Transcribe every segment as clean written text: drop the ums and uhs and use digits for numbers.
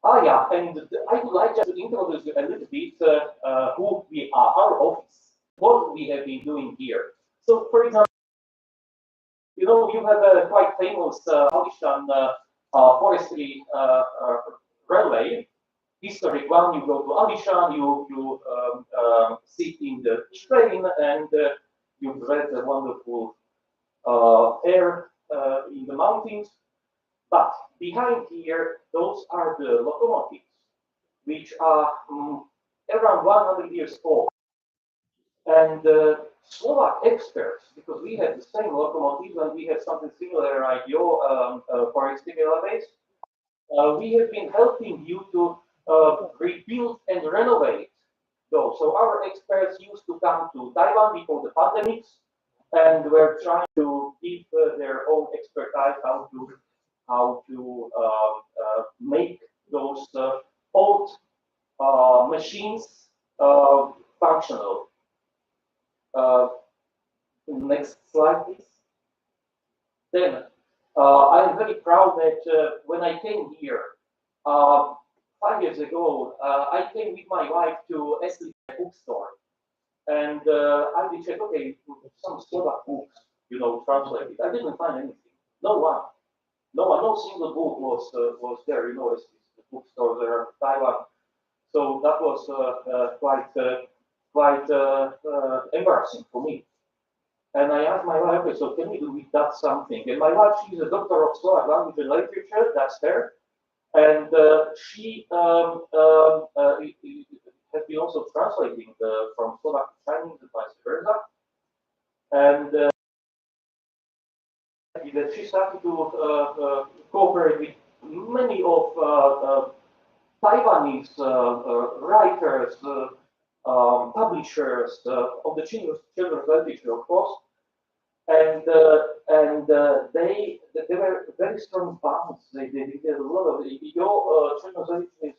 Yeah, and I would like just to introduce you a little bit who we are, our office, what we have been doing here. So, for example, you know, you have a quite famous Alishan forestry railway, historic one. You go to Alishan, you sit in the train, and you breathe the wonderful air in the mountains. But behind here, those are the locomotives, which are around 100 years old. And Slovak experts, because we have the same locomotives and we have something similar like your forestry database, we have been helping you to rebuild and renovate those. So our experts used to come to Taiwan before the pandemics, and were trying to give their own expertise how to make those old machines functional. Next slide, please. Then I'm very proud that when I came here 5 years ago, I came with my wife to Esli bookstore, and I did check, okay, some Slovak books, you know, translated. I didn't find anything. No single book was there, you know, it's the bookstore there in Taiwan. So that was quite embarrassing for me. And I asked my wife, okay, so can we do with that something? And my wife, she's a doctor of Slovak language and literature, that's her. And she has been also translating from Slovak to Chinese and vice versa. And she started to cooperate with many of Taiwanese writers, publishers of the children's literature, of course, and they were very strong bonds. They did a lot of your children's literature is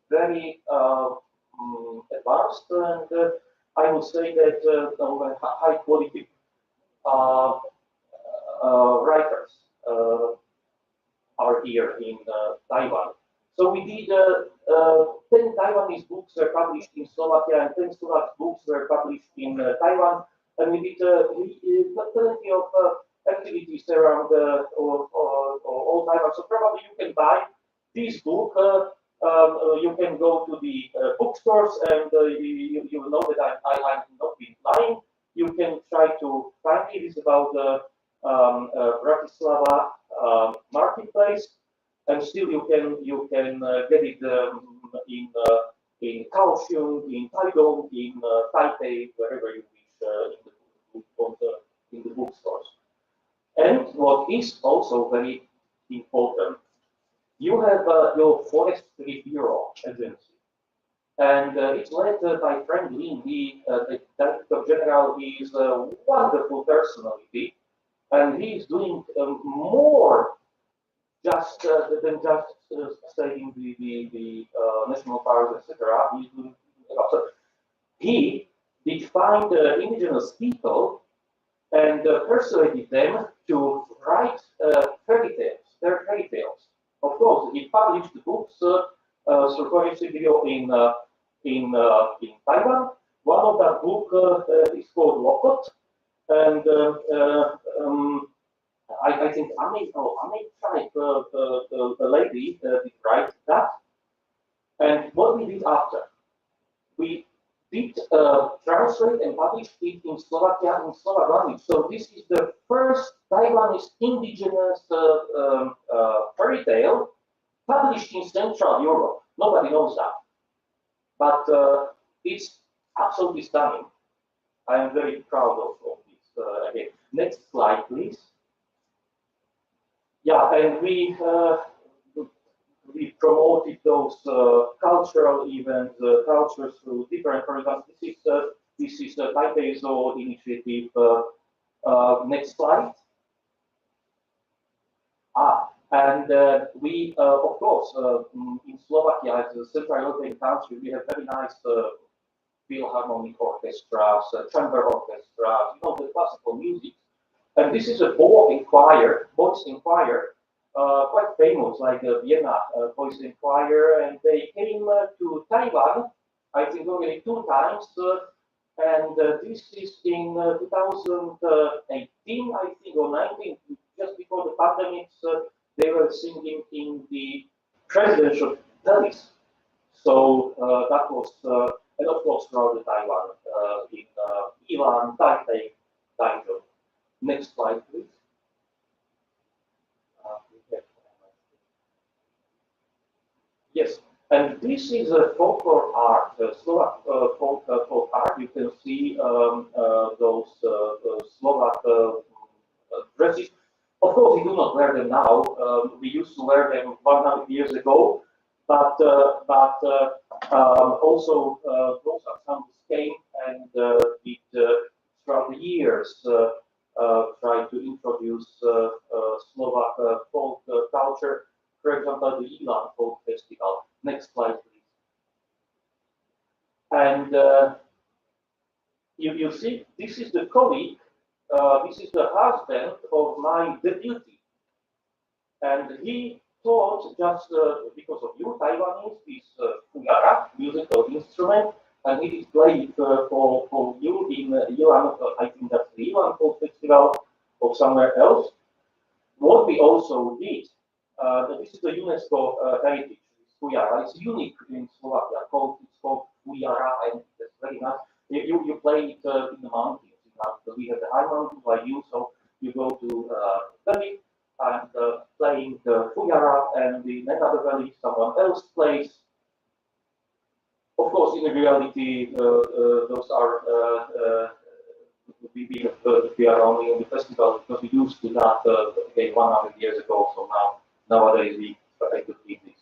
very advanced, and I would say that high quality writers are here in Taiwan. So we did 10 Taiwanese books were published in Slovakia, and 10 Slovak books were published in Taiwan. And we did plenty of activities around all Taiwan. So probably you can buy this book. You can go to the bookstores, and you will know that I'm not been lying. You can try to find it. It's about the Bratislava marketplace, and still you can get it in Kaohsiung, in Taichung, in Taipei, wherever you wish in the bookstores. And what is also very important, you have your Forestry Bureau agency, and it's led by Frank Lin. The Director General. He is a wonderful personality, and he is doing more than just saving the national parks, etc. He did find indigenous people and persuaded them to write their fairy tales. Of course, he published the books through Forestry Bureau in Taiwan. One of that book is called Lokot, and I think Ami tried the lady did write that. And what we did after, we did translate and publish it in Slovakia in Slovak language. So this is the first Taiwanese indigenous fairy tale published in Central Europe. Nobody knows that, but it's absolutely stunning. I am very proud of this. Again, next slide, please. Yeah, and we promoted those cultural events, cultures through different programs. This is the Taipei Zoo initiative. Next slide. And we, of course, in Slovakia, as a Central European country, we have very nice philharmonic orchestras, chamber orchestras, you know, the classical music. And this is a voice in choir, quite famous, like Vienna Voice and Choir, and they came to Taiwan, I think already 2 times, and this is in 2018, I think, or 19, just before the pandemic. They were singing in the presidential palace. So that was, and of course, throughout the Taiwan, in Ilan, Taipei, Taichung. Next slide, please. Yes, and this is a folklore art, Slovak folk art. You can see those Slovak dresses. Of course, we do not wear them now. We used to wear them 100 years ago, but also those ensembles came and did throughout the years try to introduce Slovak folk culture. For example, the Ilan Folk Festival. Next slide, please. And you see, this is the colleague, this is the husband of my deputy. And he taught, just because of you, Taiwanese, this fuyara, musical instrument, and he displayed for you in Ilan, I think that's the Ilan Folk Festival, or somewhere else. What we also did, this is the UNESCO heritage. Fuyara. It's unique in Slovakia. It's called Fuyara, and it's very nice. You play it in the mountains. We have the high mountains like you, so you go to valley and playing the Fuyara, and in another valley someone else plays. Of course, in reality, those are we are only in the festival because we used to that again 100 years ago. So nowadays we try to keep this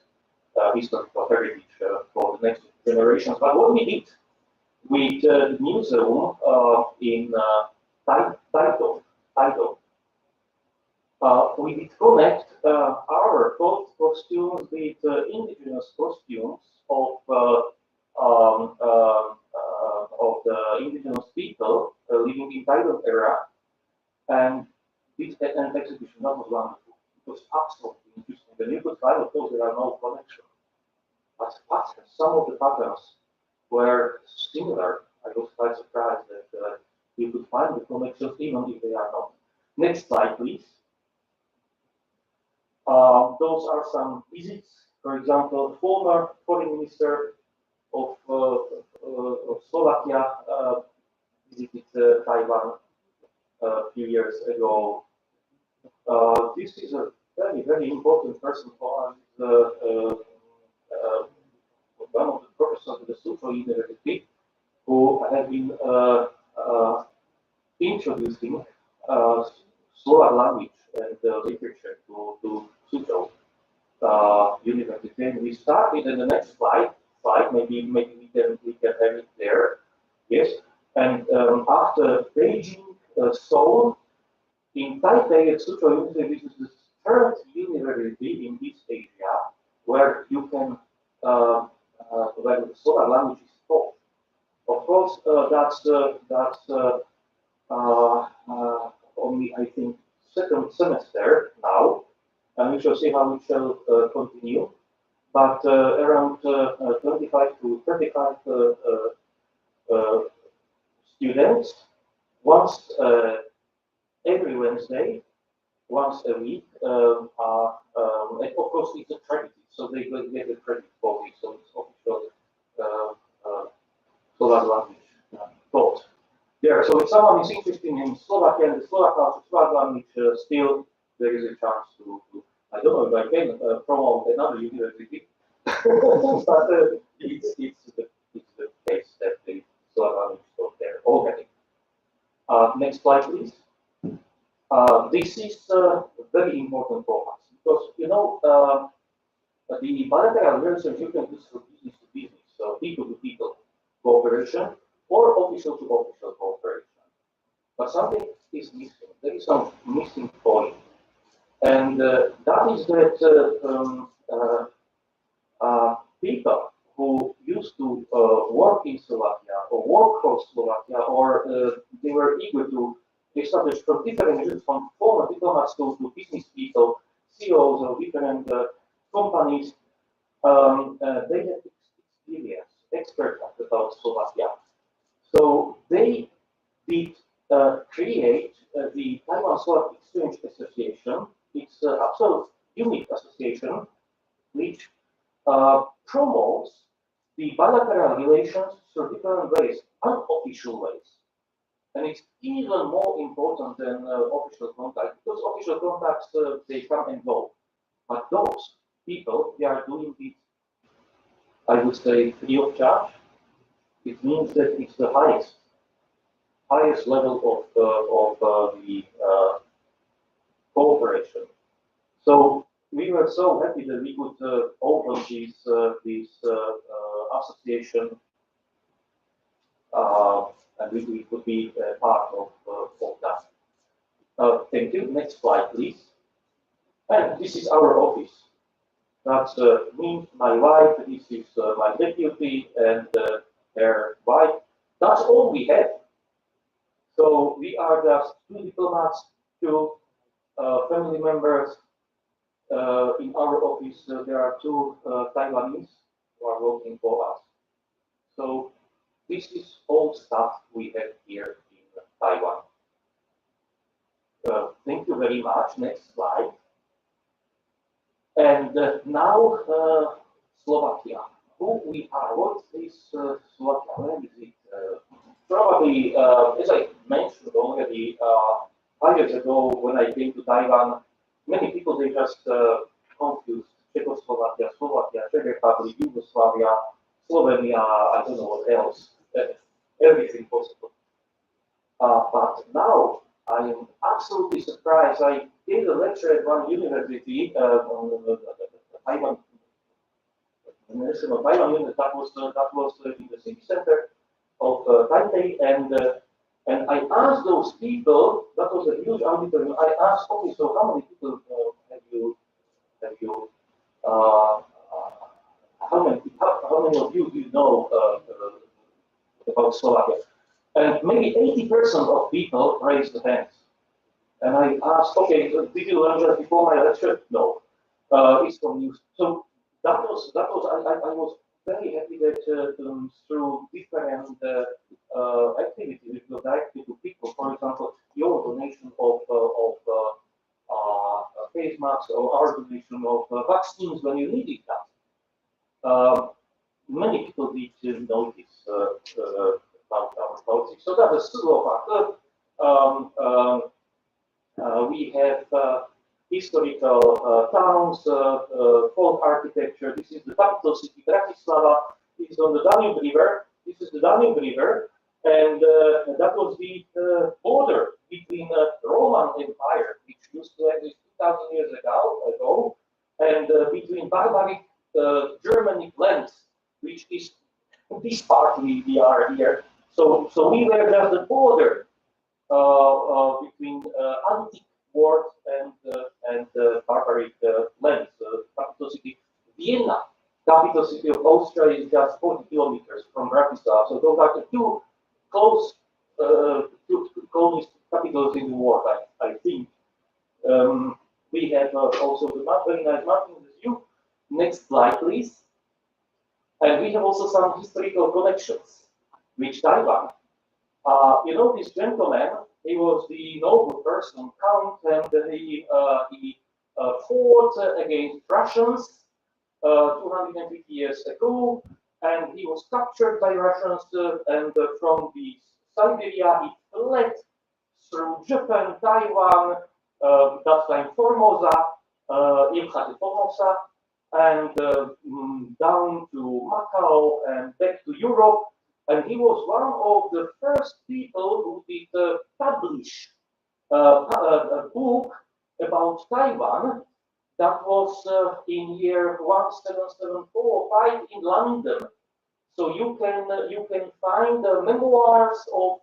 historical heritage for the next generations. But what we did with the museum in Taito, we did connect our folk costumes with indigenous costumes of the indigenous people living in Taito area, and this exhibition that was wonderful. It was absolutely interesting. And you could find, of course, there are no connections, but patterns, some of the patterns were similar. I was quite surprised that you could find the connections even if they are not. Next slide, please. Those are some visits. For example, former foreign minister of Slovakia visited Taiwan a few years ago. This is a very, very important person for us. One of the professors at the Suzhou University, who have been introducing Slovak language and literature to Suzhou University. And we started in the next slide. Maybe we can have it there. Yes. And after Beijing, Seoul, in Taipei at Suzhou University, this is the third university in this area where you can where the Slovak language is taught. Of course, that's only, I think, second semester now, and we shall see how we shall continue. But around 25 to 35 students, once every Wednesday, once a week, and of course it's a credit, so they get a credit for this, so it's official Slovak language taught there. So if someone is interested in Slovakia and the Slovak culture, Slovak language, still there is a chance to I don't know if I can promote another university, but it's the case that the Slovak language taught there already. Next slide, please. This is very important for us because, you know, the bilateral relationship can be business to business, so people to people cooperation or official to official cooperation. But something is missing. There is some missing point, and that is that people who used to work in Slovakia or work for Slovakia, or they were eager to establish from different regions, from former diplomats to business people, CEOs of different companies, they have experience, expertise about Slovakia. So they did create the Taiwan-Slovak Exchange Association. It's an absolute unique association which promotes the bilateral relations through different ways, unofficial ways. And it's even more important than official contact, because official contacts, they come and go. But those people, they are doing it, I would say, free of charge. It means that it's the highest level of the cooperation. So we were so happy that we could open this association, and we could be part of that. Thank you. Next slide, please. And this is our office. That's me, my wife. This is my deputy and her wife. That's all we have. So we are just two diplomats, two family members. In our office, there are two Taiwanese who are working for us. So this is all stuff we have here in Taiwan. Thank you very much. Next slide. And now Slovakia. Who we are? What is Slovakia? Where is it? Probably, as I mentioned already 5 years ago when I came to Taiwan, many people, they just confused Czechoslovakia, Slovakia, Czech Republic, Yugoslavia, Slovenia, I don't know what else, everything possible. But now I am absolutely surprised. I gave a lecture at one university, Taiwan, National Taiwan University, that was in the city center of Taipei, and I asked those people, that was a huge auditorium, I asked, okay, so how many people how many of you do you know about Slovakia? And maybe 80% of people raised their hands. And I asked, okay, did you learn just before my lecture? No, it's from news. So I was very happy that through different activities, we could directly to people. For example, your donation of face masks or our donation of vaccines when you needed that. Many people did notice about our policy. So that is Slovak. We have historical towns, folk architecture. This is the capital city, Bratislava. This is on the Danube River. This is the Danube River, and that was the border between Roman Empire, which used to exist 2,000 years ago, and between barbaric Germanic lands, which is this part we are here. So we were just the border between antique world and barbaric lands. Capital city Vienna, capital city of Austria, is just 40 kilometers from Bratislava. So those are the two close capitals in the world, I think. We have also the very nice mountain view. Next slide, please. And we have also some historical connections with Taiwan. You know, this gentleman, he was the noble person, count, and he fought against Russians 250 years ago, and he was captured by Russians, and from the Siberia he fled through Japan, Taiwan, that time Formosa, Formosa, and down to Macau and back to Europe. And he was one of the first people who did publish a book about Taiwan. That was in year 1774-5 in London. So you can find the memoirs of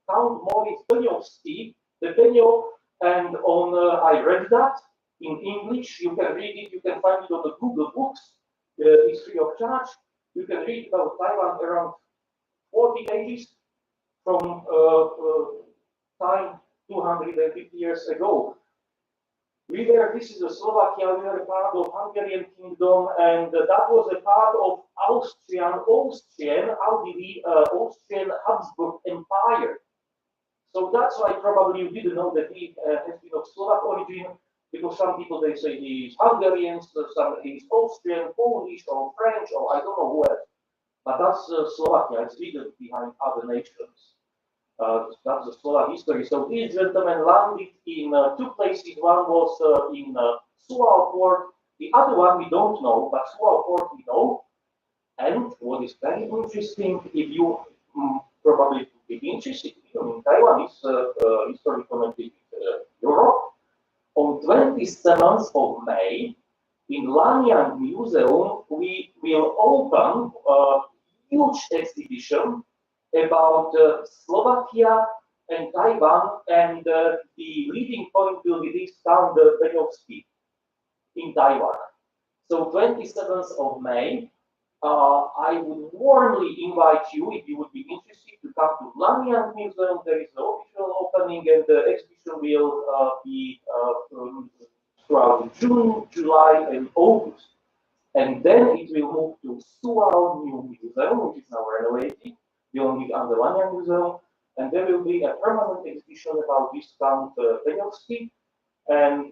Count Maurice Beniowski, the Benioff, and on I read that in English. You can read it. You can find it on the Google Books. It's free of charge. You can read about Taiwan around 40 pages from time 250 years ago. This is Slovakia, we were a part of Hungarian kingdom, and that was a part of Austrian Habsburg Empire. So that's why probably you didn't know that he has been of Slovak origin, because some people they say he's Hungarian, some he's Austrian, Polish, or French, or I don't know who else. But that's Slovakia, it's hidden behind other nations. That's the Slovak history. So these gentlemen landed in two places. One was in Sual port. The other one we don't know, but Sual port we know. And what is very interesting, if you probably be interested, Taiwan is historically connected with Europe. On 27th of May, in Lanyang Museum, we will open a huge exhibition about Slovakia and Taiwan, and the leading point will be this town, the Beňovský in Taiwan. So 27th of May, I would warmly invite you, if you would be interested, to come to Lanyang Museum. There is an official opening, and the exhibition will be throughout June, July, and August. And then it will move to Sual New Museum, which is now renovated. Under the Lanyang Museum, and there will be a permanent exhibition about this Count Beňovský, and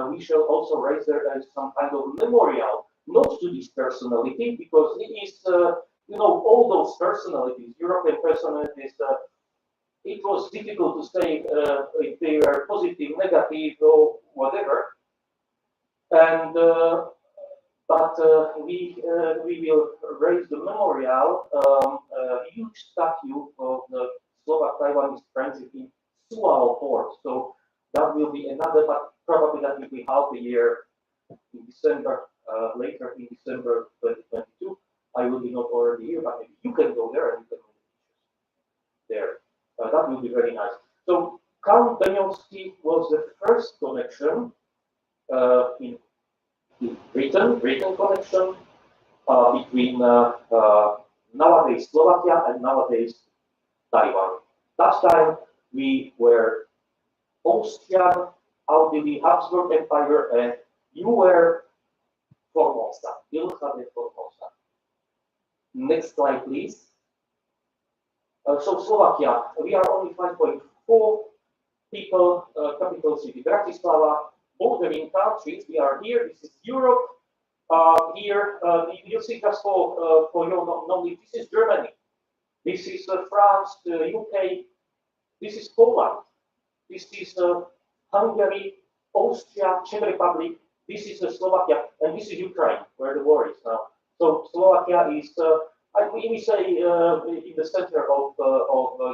we shall also raise there as some kind of memorial, not to this personality, because it is, all those personalities, European personalities, it was difficult to say if they are positive, negative, or whatever, and but we will raise the memorial, a huge statue of the Slovak Taiwanese friendship in Sual port. So that will be another, but probably that will be half a year in December, later in December 2022. I will be not already here, but maybe you can go there and you can make pictures there. That will be very nice. So Count Beňovský was the first connection in Britain connection between nowadays Slovakia and nowadays Taiwan. Last time we were Austrian, out of the Habsburg Empire, and you were Formosa, Ilkhadet Formosa. Next slide, please. So Slovakia, we are only 5.4 people, capital city Bratislava. Bordering countries, we are here. This is Europe. Here, you see just for your knowledge, this is Germany. This is France, UK. This is Poland. This is Hungary, Austria, Czech Republic. This is Slovakia, and this is Ukraine, where the war is now. So Slovakia is, we say, in the center of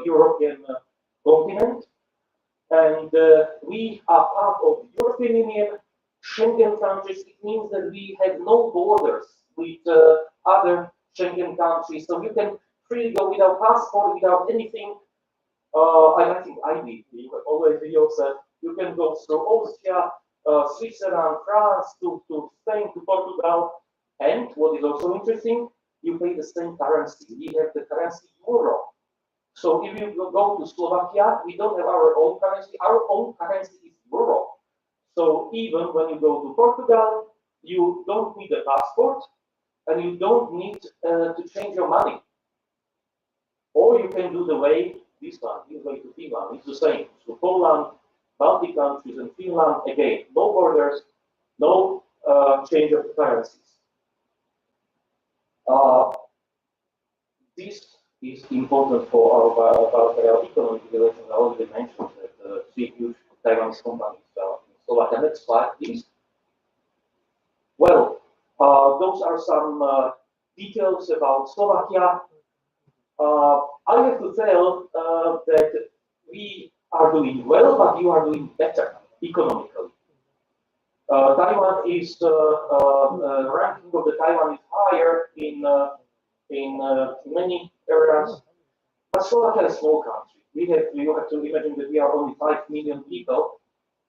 European continent. And we are part of the European Union, Schengen countries. It means that we have no borders with other Schengen countries. So you can freely go without passport, without anything. I think I did. You have always yourself. You can go through Austria, Switzerland, France, to Spain, to Portugal. And what is also interesting, you pay the same currency. We have the currency euro. So if you go to Slovakia, we don't have our own currency. Our own currency is euro. So even when you go to Portugal, you don't need a passport, and you don't need to change your money. Or you can do the way this one, this way to Finland. It's the same. So Poland, Baltic countries, and Finland, again, no borders, no change of currencies. This is important for our economic relations. I already mentioned that three huge Taiwanese companies in Slovakia. Next slide, please. Well, those are some details about Slovakia. I have to tell that we are doing well, but you are doing better economically. Taiwan is ranking of the Taiwan is higher in many areas, but Slovakia is a small country. You have to imagine that we are only 5 million people,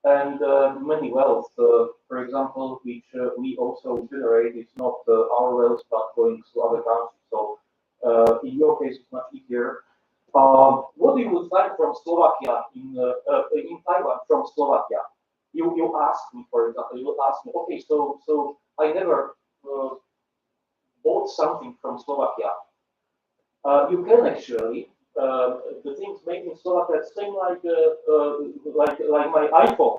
and many wealth, for example, which we also generate, is not our wealth, but going to other countries. So in your case, it's much easier. What do you would like from Slovakia in Taiwan from Slovakia? you ask me, for example, you ask me, okay, so I never bought something from Slovakia. You can actually. The things made in Slovakia, same like my iPhone.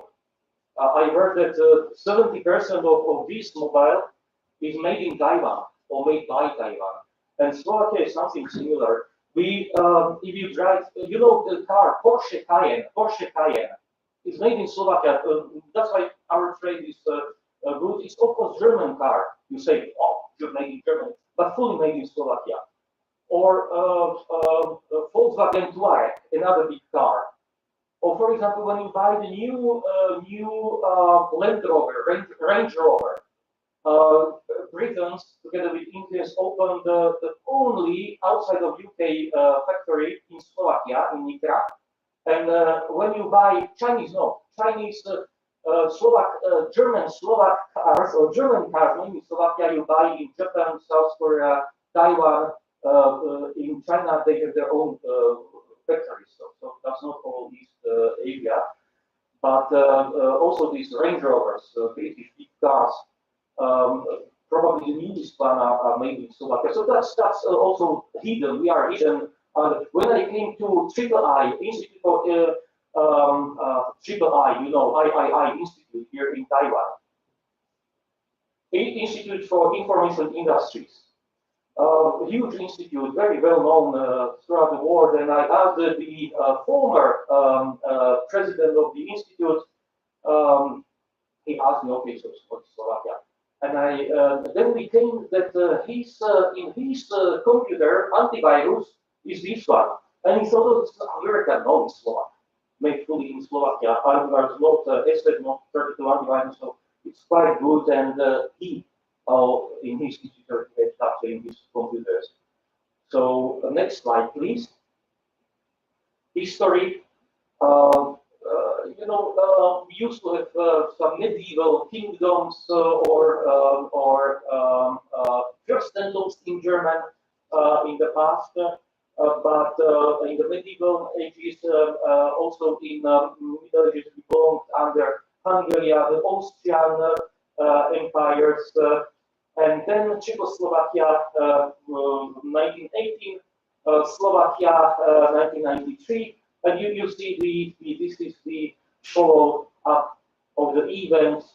I heard that 70% of this mobile is made in Taiwan or made by Taiwan, and Slovakia is something similar. We, if you drive, you know the car Porsche Cayenne is made in Slovakia. That's why our trade is good. It's of course German car. You say, oh, you're made in Germany, but fully made in Slovakia. Or Volkswagen Touareg, another big car. Or for example, when you buy the new Land Rover, Range Rover, Britons together with Indians opened the only outside of UK factory in Slovakia, in Nitra. And when you buy Chinese, German Slovak cars or German cars made in Slovakia, you buy in Japan, South Korea, Taiwan. In China, they have their own factories, so that's not all East Asia, but also these Range Rovers, British big cars, probably the newest one are made in Slovakia. So that's also hidden. We are hidden. When I came to III Institute for III, you know, III Institute here in Taiwan, Institute for Information Industries. Huge institute, very well known throughout the world, and I asked the former president of the institute. He asked me, okay, so what's Slovakia? And then we came that in his computer antivirus is this one, and he thought, oh, it's American, no, it's Slovak, made fully in Slovakia. Antivirus not SZ, not 32 antivirus, so it's quite good, and he. In his institute, in his computers. So next slide, please. History. You know, we used to have some medieval kingdoms or fürstentums in German in the past, but in the medieval ages, also in Middle Ages, we belonged under Hungary, the Austrian empires. And then Czechoslovakia, 1918, Slovakia, 1993, and you see this is the follow up of the events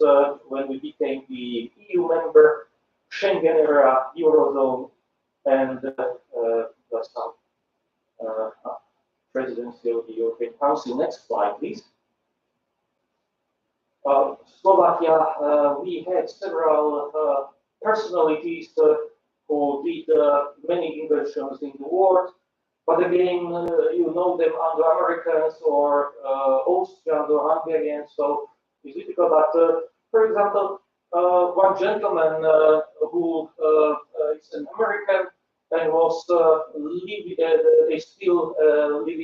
when we became the EU member, Schengen era, Eurozone, and the presidency of the European Council. Next slide, please. Slovakia, we had several personalities who did many inventions in the world, but again, you know them under Americans or Austrians or Hungarians, so it's difficult. But for example, one gentleman who is an American and was still living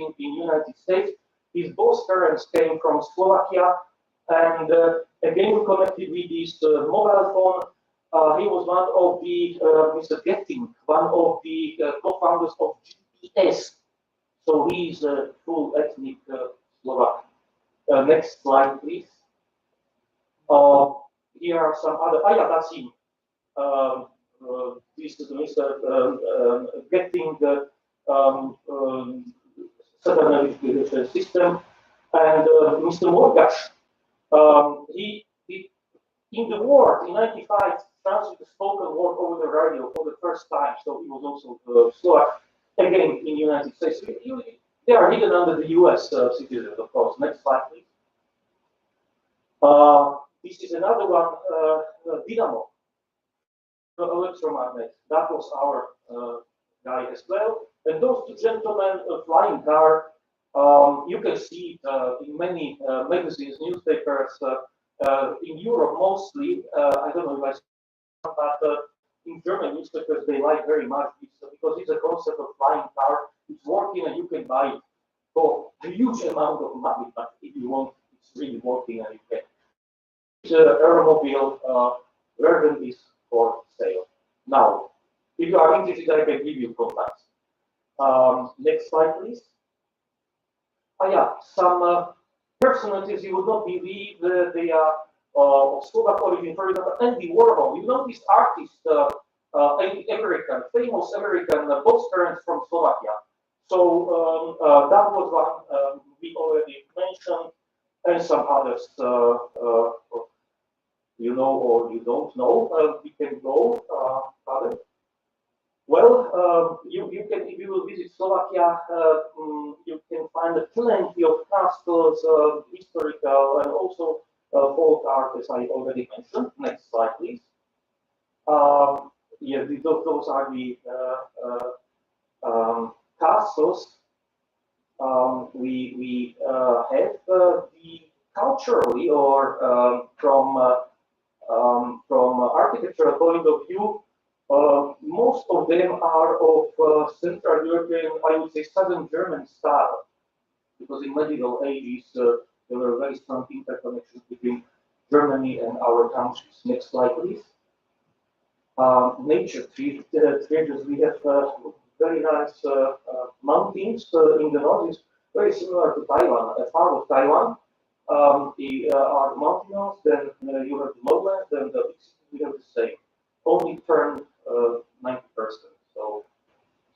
in the United States. His both parents came from Slovakia, and again connected with this mobile phone. He was one of the, Mr. Getting, one of the co-founders of GPS. So he is a full ethnic Slovak. Next slide, please. Here are some other, that's him. This is Mr. Getting the Southern Education System. And Mr. Morgash, he in the war in '95 translated the spoken word over the radio for the first time, so he was also Slovak, again in the United States. They are hidden under the US citizens, of course. Next slide, please. This is another one, Dynamo, electromagnet. That was our guy as well. And those two gentlemen, a flying car, you can see it in many magazines, newspapers, in Europe mostly. I don't know if I saw, but in German newspapers they like very much because it's a concept of flying car. It's working and you can buy it for a huge amount of money. But if you want, it's really working and you can. It's an aeromobile version is for sale. Now, if you are interested, I can give you contacts. Next slide, please. Some personalities you would not believe they are of Slovak origin. For example, Andy Warhol. You know this artist, American, famous American, both parents from Slovakia. So that was one we already mentioned, and some others you know or you don't know. We can go. Well, you can, if you will visit Slovakia, you can find plenty of castles, historical, and also folk art, as I already mentioned. Next slide, please. Yeah, those are the castles. We have the culturally or from architectural point of view. Most of them are of Central European, I would say Southern German style, because in medieval ages there were very strong interconnections between Germany and our countries. Next slide, please. Nature treasures. We have very nice mountains in the north. It's very similar to Taiwan. A part of Taiwan are mountainous, then you have the lowlands, then we have the same. Only turn 90%.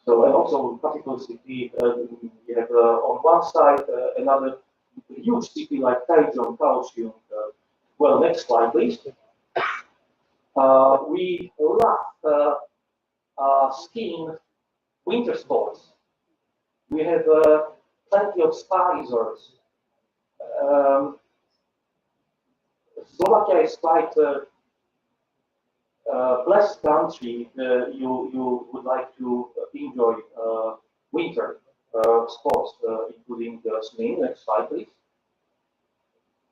So and also capital city. We have on one side another huge city like Taichung, Kaohsiung. Well, next slide, please. We love skiing, winter sports. We have plenty of spa resorts. Slovakia is quite blessed country. You would like to enjoy winter sports, including skiing. Next slide, please.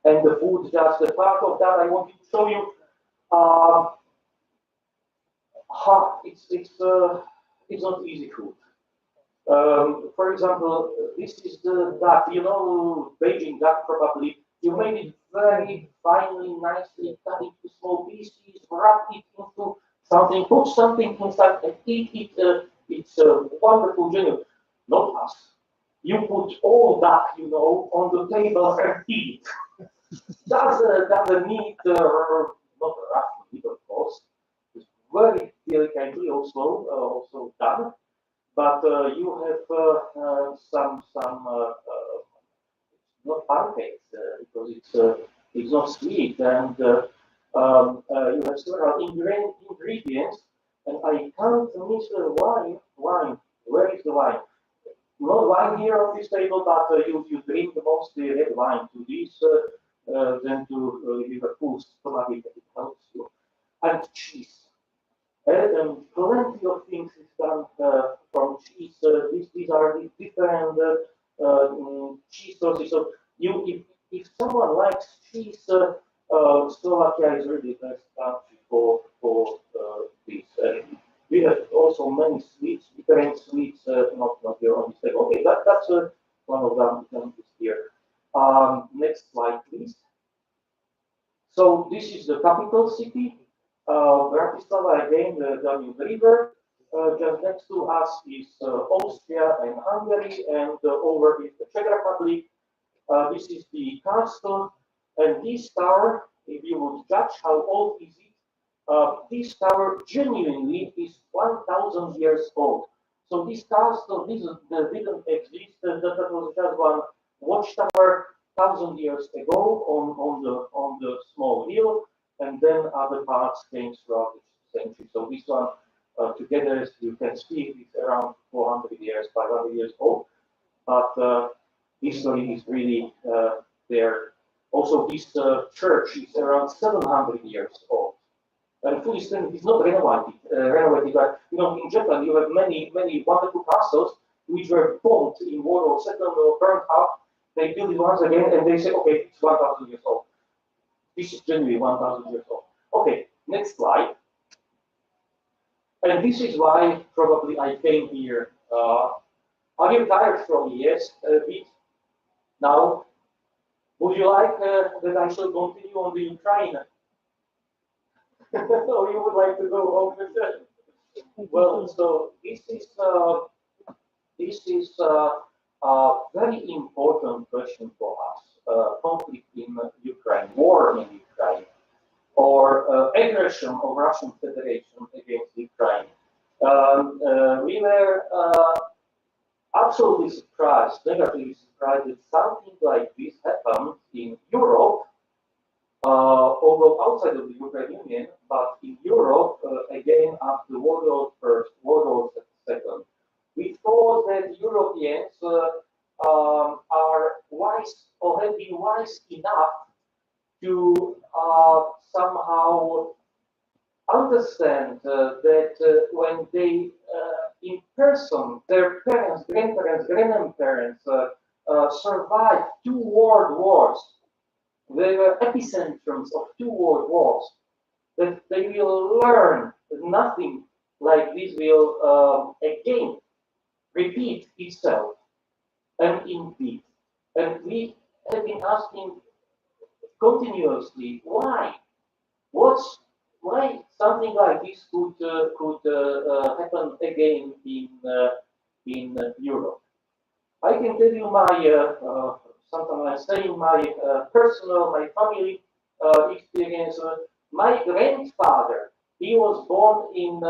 And the food, just a part of that. I wanted to show you. It's not easy food. For example, this is the duck. You know, Beijing duck probably. You made it very finely, nicely, cut it into small pieces, wrap it into something, put something inside, and eat it. It's wonderful, genuine. Not us. You put all that, you know, on the table and eat. That's the meat, not rough meat, of course. It's very delicately also done. But you have some not pancakes because it's not sweet, and you have several ingredients, and I can't miss wine. Wine, where is the wine? Not wine here on this table, but you drink mostly red wine to this, then to give a full stomach, it helps you. And cheese. And plenty of things is done from cheese. These are the different cheese sources. So if someone likes cheese, Slovakia is really the best country for this. We have also many sweets, different sweets, not here on this table. Okay, that's one of them is here. Next slide, please. So this is the capital city. Bratislava, again, the Danube River. Just next to us is Austria and Hungary, and over is the Czech Republic. This is the castle, and this tower, if you would judge how old is it, this tower genuinely is 1,000 years old. So this castle didn't exist. That was just one watchtower 1,000 years ago on the small hill. And then other parts came throughout the century. So this one together, as you can see, is around 400 years, 500 years old. But history is really there. Also, this church is around 700 years old. And fully standing is not renovated. But you know, in Japan, you have many wonderful castles which were bombed in World War II or burned up. They build it once again, and they say, okay, it's 1,000 years old. This is genuinely 1,000 years old. Okay, next slide. And this is why probably I came here. Are you tired from me? Yes, a bit. Now, would you like that I should continue on the Ukraine? Or you would like to go home with that? Well, so this is a very important question for us. conflict in Ukraine, war in Ukraine, or aggression of Russian Federation against Ukraine. We were absolutely surprised, negatively surprised that something like this happened in Europe, although outside of the European Union, but in Europe, again, after World War I, World War II. We thought that Europeans are wise or have been wise enough to somehow understand that when they in person, their parents, grandparents, grandparents survived 2 world wars. They were epicentrums of 2 world wars. That they will learn that nothing like this will again repeat itself. And indeed, and we have been asking continuously why something like this could happen again in Europe. I can tell you my sometimes I'm saying my personal, my family experience. My grandfather, he was born in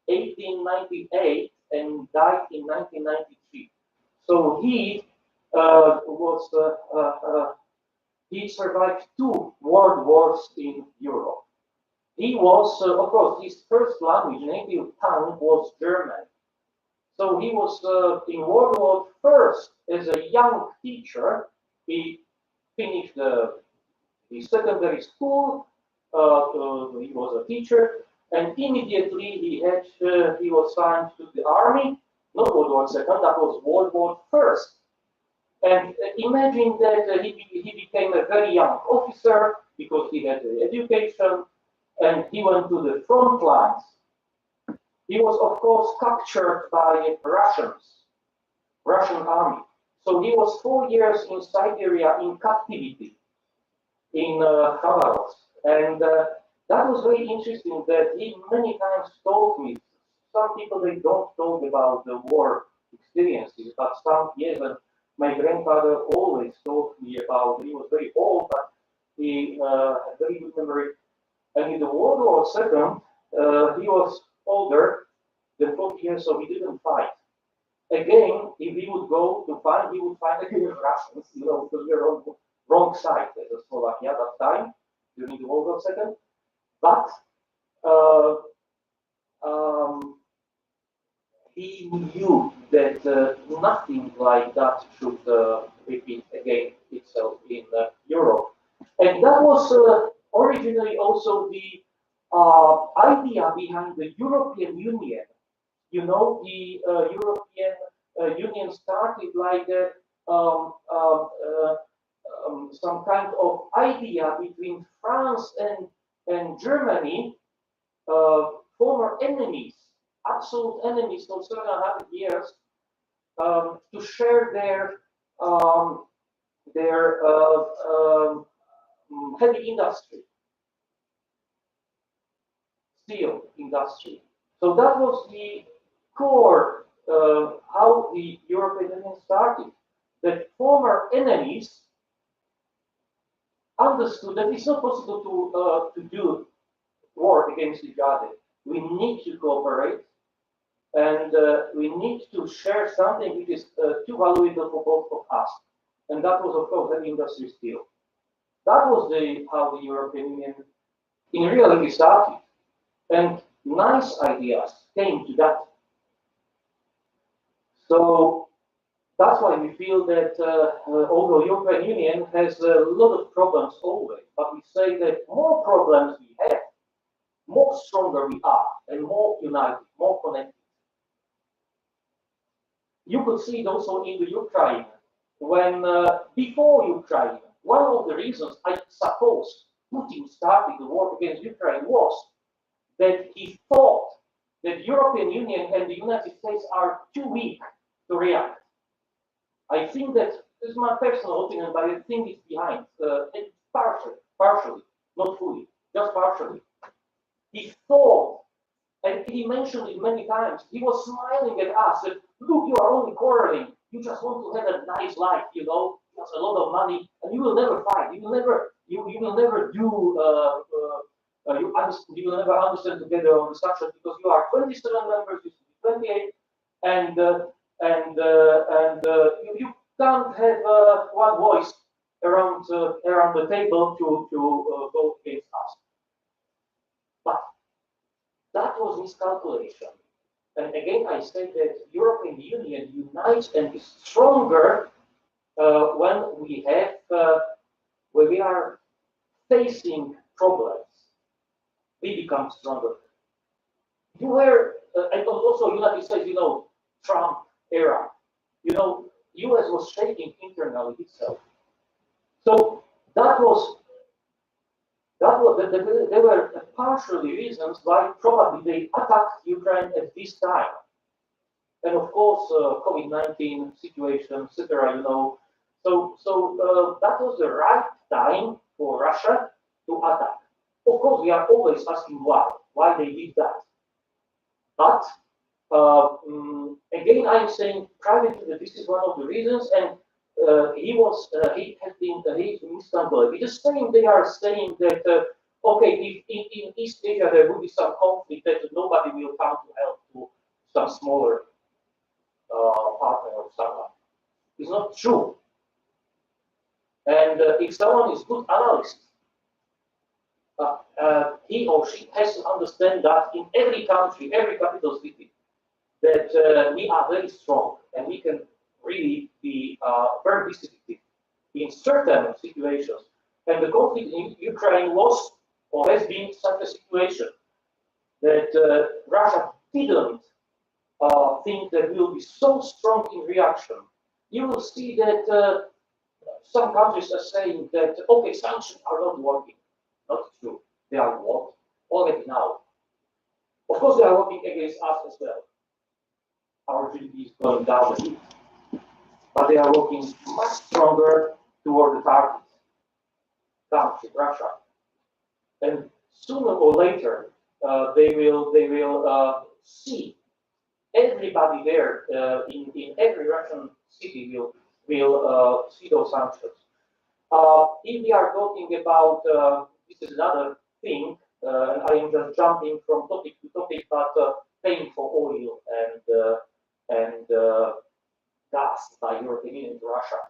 1898 and died in 1993. So he he survived 2 world wars in Europe. He was, of course, his first language, native tongue was German. So he was in World War I as a young teacher. He finished the secondary school. He was a teacher, and immediately he was signed to the army. Not World War II, that was World War I. And imagine that he became a very young officer because he had the education, and he went to the front lines. He was, of course, captured by Russian army. So he was 4 years in Siberia in captivity, in Khabarovsk. And that was very interesting that he many times told me, some people, they don't talk about the war experiences, but some, yes, and my grandfather always told me about, he was very old, but he had very good memory. And in the World War II, he was older than 40 years, so he didn't fight. Again, if he would go to fight, he would fight against Russians, because we were on the wrong side as Slovakia at that time, during the World War II. But he knew that nothing like that should repeat again itself in Europe. And that was originally also the idea behind the European Union. You know, the European Union started like some kind of idea between France and Germany, former enemies, absolute enemies for 700 years, to share their heavy industry, steel industry. So that was the core how the European Union started. That former enemies understood that it's not possible to do war against each other. We need to cooperate, and we need to share something which is too valuable for both of us. And that was, of course, heavy industry steel. That was how the European Union in reality started. And nice ideas came to that. So that's why we feel that although European Union has a lot of problems always, but we say that more problems we have, more stronger we are, and more united, more connected. You could see it also in the Ukraine, when before Ukraine, one of the reasons I suppose Putin started the war against Ukraine was that he thought that European Union and the United States are too weak to react. I think that this is my personal opinion, but I think it's behind. It's partially, not fully, just partially. He thought, and he mentioned it many times, he was smiling at us, that, look, you are only quarreling, you just want to have a nice life, you know, costs a lot of money, and you will never fight. You will never do. You will never understand together on the structure because you are 27 members, you should be 28, and you can't have one voice around the table to vote against us. But that was miscalculation. And again, I say that European Union unites and is stronger when we are facing problems. We become stronger. You were, and also United States, Trump era, US was shaking internally itself. So there were partially reasons why probably they attacked Ukraine at this time. And of course, COVID-19 situation, etc. So that was the right time for Russia to attack. Of course, we are always asking why they did that. But again, I'm saying privately that this is one of the reasons, and he has been miscalculated. It's the same. They are saying that okay, if in East Asia there will be some conflict, that nobody will come to help to some smaller partner or someone. It's not true. And if someone is good analyst, he or she has to understand that in every country, every capital city, that we are very strong and we can really be very decisive in certain situations. And the conflict in Ukraine was or has been such a situation that Russia didn't think that we will be so strong in reaction. You will see that some countries are saying that, okay, sanctions are not working. Not true. They are what? Already now. Of course, they are working against us as well. Our GDP is going down a bit. But they are working much stronger toward the target country, Russia. And sooner or later, they will see everybody there in every Russian city will see those sanctions. If we are talking about this is another thing, I am just jumping from topic to topic, but paying for oil and gas by European Union to Russia.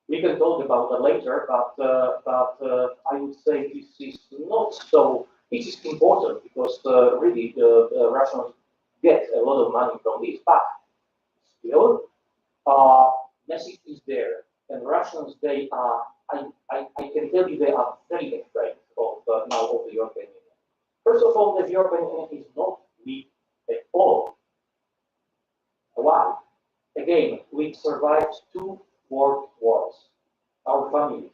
We can talk about that later, but I would say this is not so. It is important because really the Russians get a lot of money from this, but still, message is there, and Russians they are. I can tell you they are very afraid of now of the European Union. First of all, the European Union is not weak at all. Why? Again, we survived 2 world wars, our families.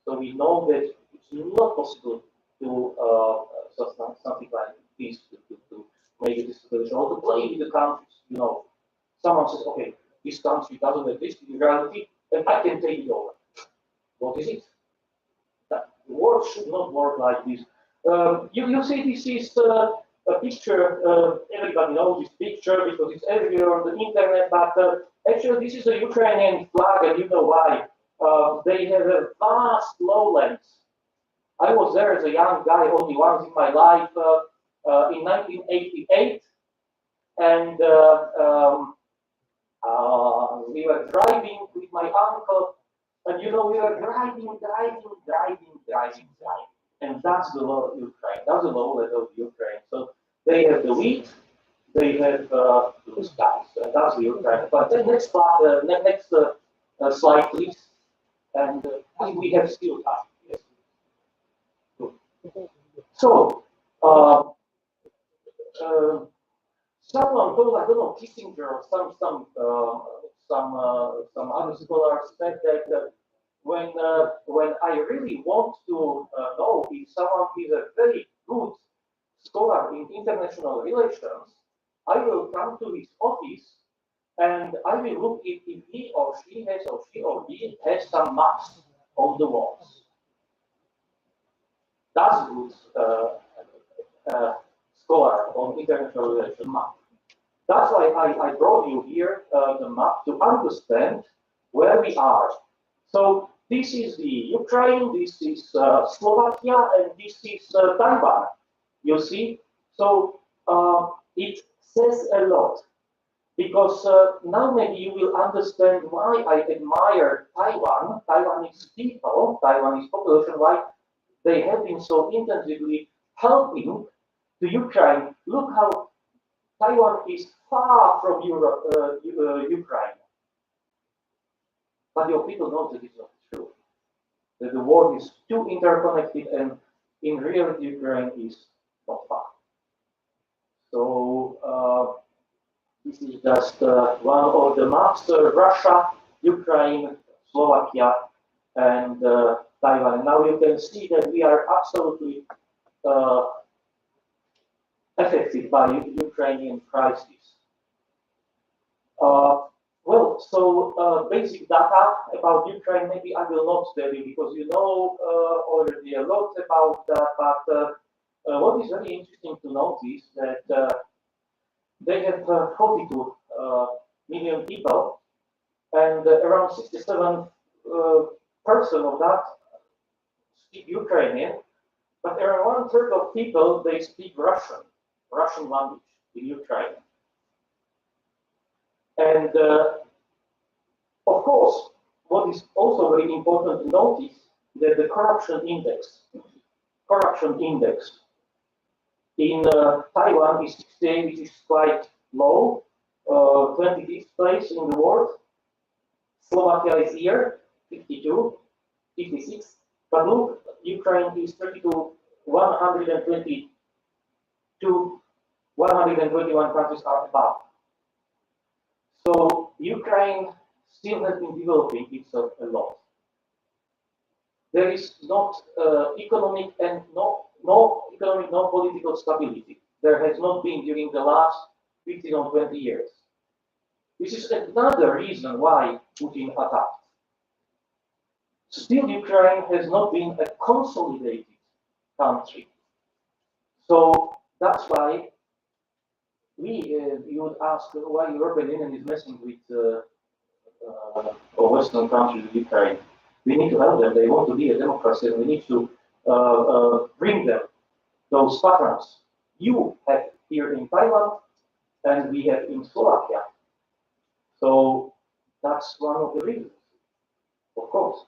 So we know that it's not possible to something like this to make a situation or to play with the countries. Someone says, okay, this country doesn't exist in reality, and I can take it over. What is it? The world should not work like this. You see, this is a picture. Everybody knows this picture because it's everywhere on the internet. But actually, this is a Ukrainian flag, and you know why. They have a vast lowlands. I was there as a young guy only once in my life in 1988, and we were driving with my uncle, and we were driving, and that's the low of Ukraine. That's the lowland of Ukraine. So they have the wheat, they have blue skies, and that's the Ukraine. But then next slide, please. And we have still time. Yes. So, someone told, I don't know, Kissinger or some other scholars said that when I really want to know if someone is a very good scholar in international relations, I will come to his office and I will look if he or she has some maps on the walls. That's good scholar on international relations map. That's why I brought you here the map to understand where we are. So this is the Ukraine, this is Slovakia, and this is Taiwan. You see, so it says a lot, because now maybe you will understand why I admire Taiwan, Taiwanese people, Taiwanese population, why they have been so intensively helping the Ukraine. Look how Taiwan is far from Europe, Ukraine. But your people know that it's not true. That the world is too interconnected, and in reality, Ukraine is not far. So this is just one of the maps: Russia, Ukraine, Slovakia, and Taiwan. Now you can see that we are absolutely affected by Ukrainian crisis. Well, so basic data about Ukraine, maybe I will not tell you because you know already a lot about that, but what is very interesting to notice that they have 42 million people, and around 67% of that speak Ukrainian, but around 1/3 of people, they speak Russian language in Ukraine. And of course, what is also very important to notice that the corruption index in Taiwan is 68, which is quite low, 25th place in the world. Slovakia is here, 52, 56. But look, Ukraine is 32, 122, 121 countries are above. So Ukraine still has been developing itself a lot. There is not economic and no political stability. There has not been during the last 15 or 20 years. This is another reason why Putin attacked. Still, Ukraine has not been a consolidated country. So that's why you would ask why European Union is messing with Western countries with Ukraine. We need to help them. They want to be a democracy, and we need to bring them those patterns you have here in Taiwan and we have in Slovakia. So that's one of the reasons, of course.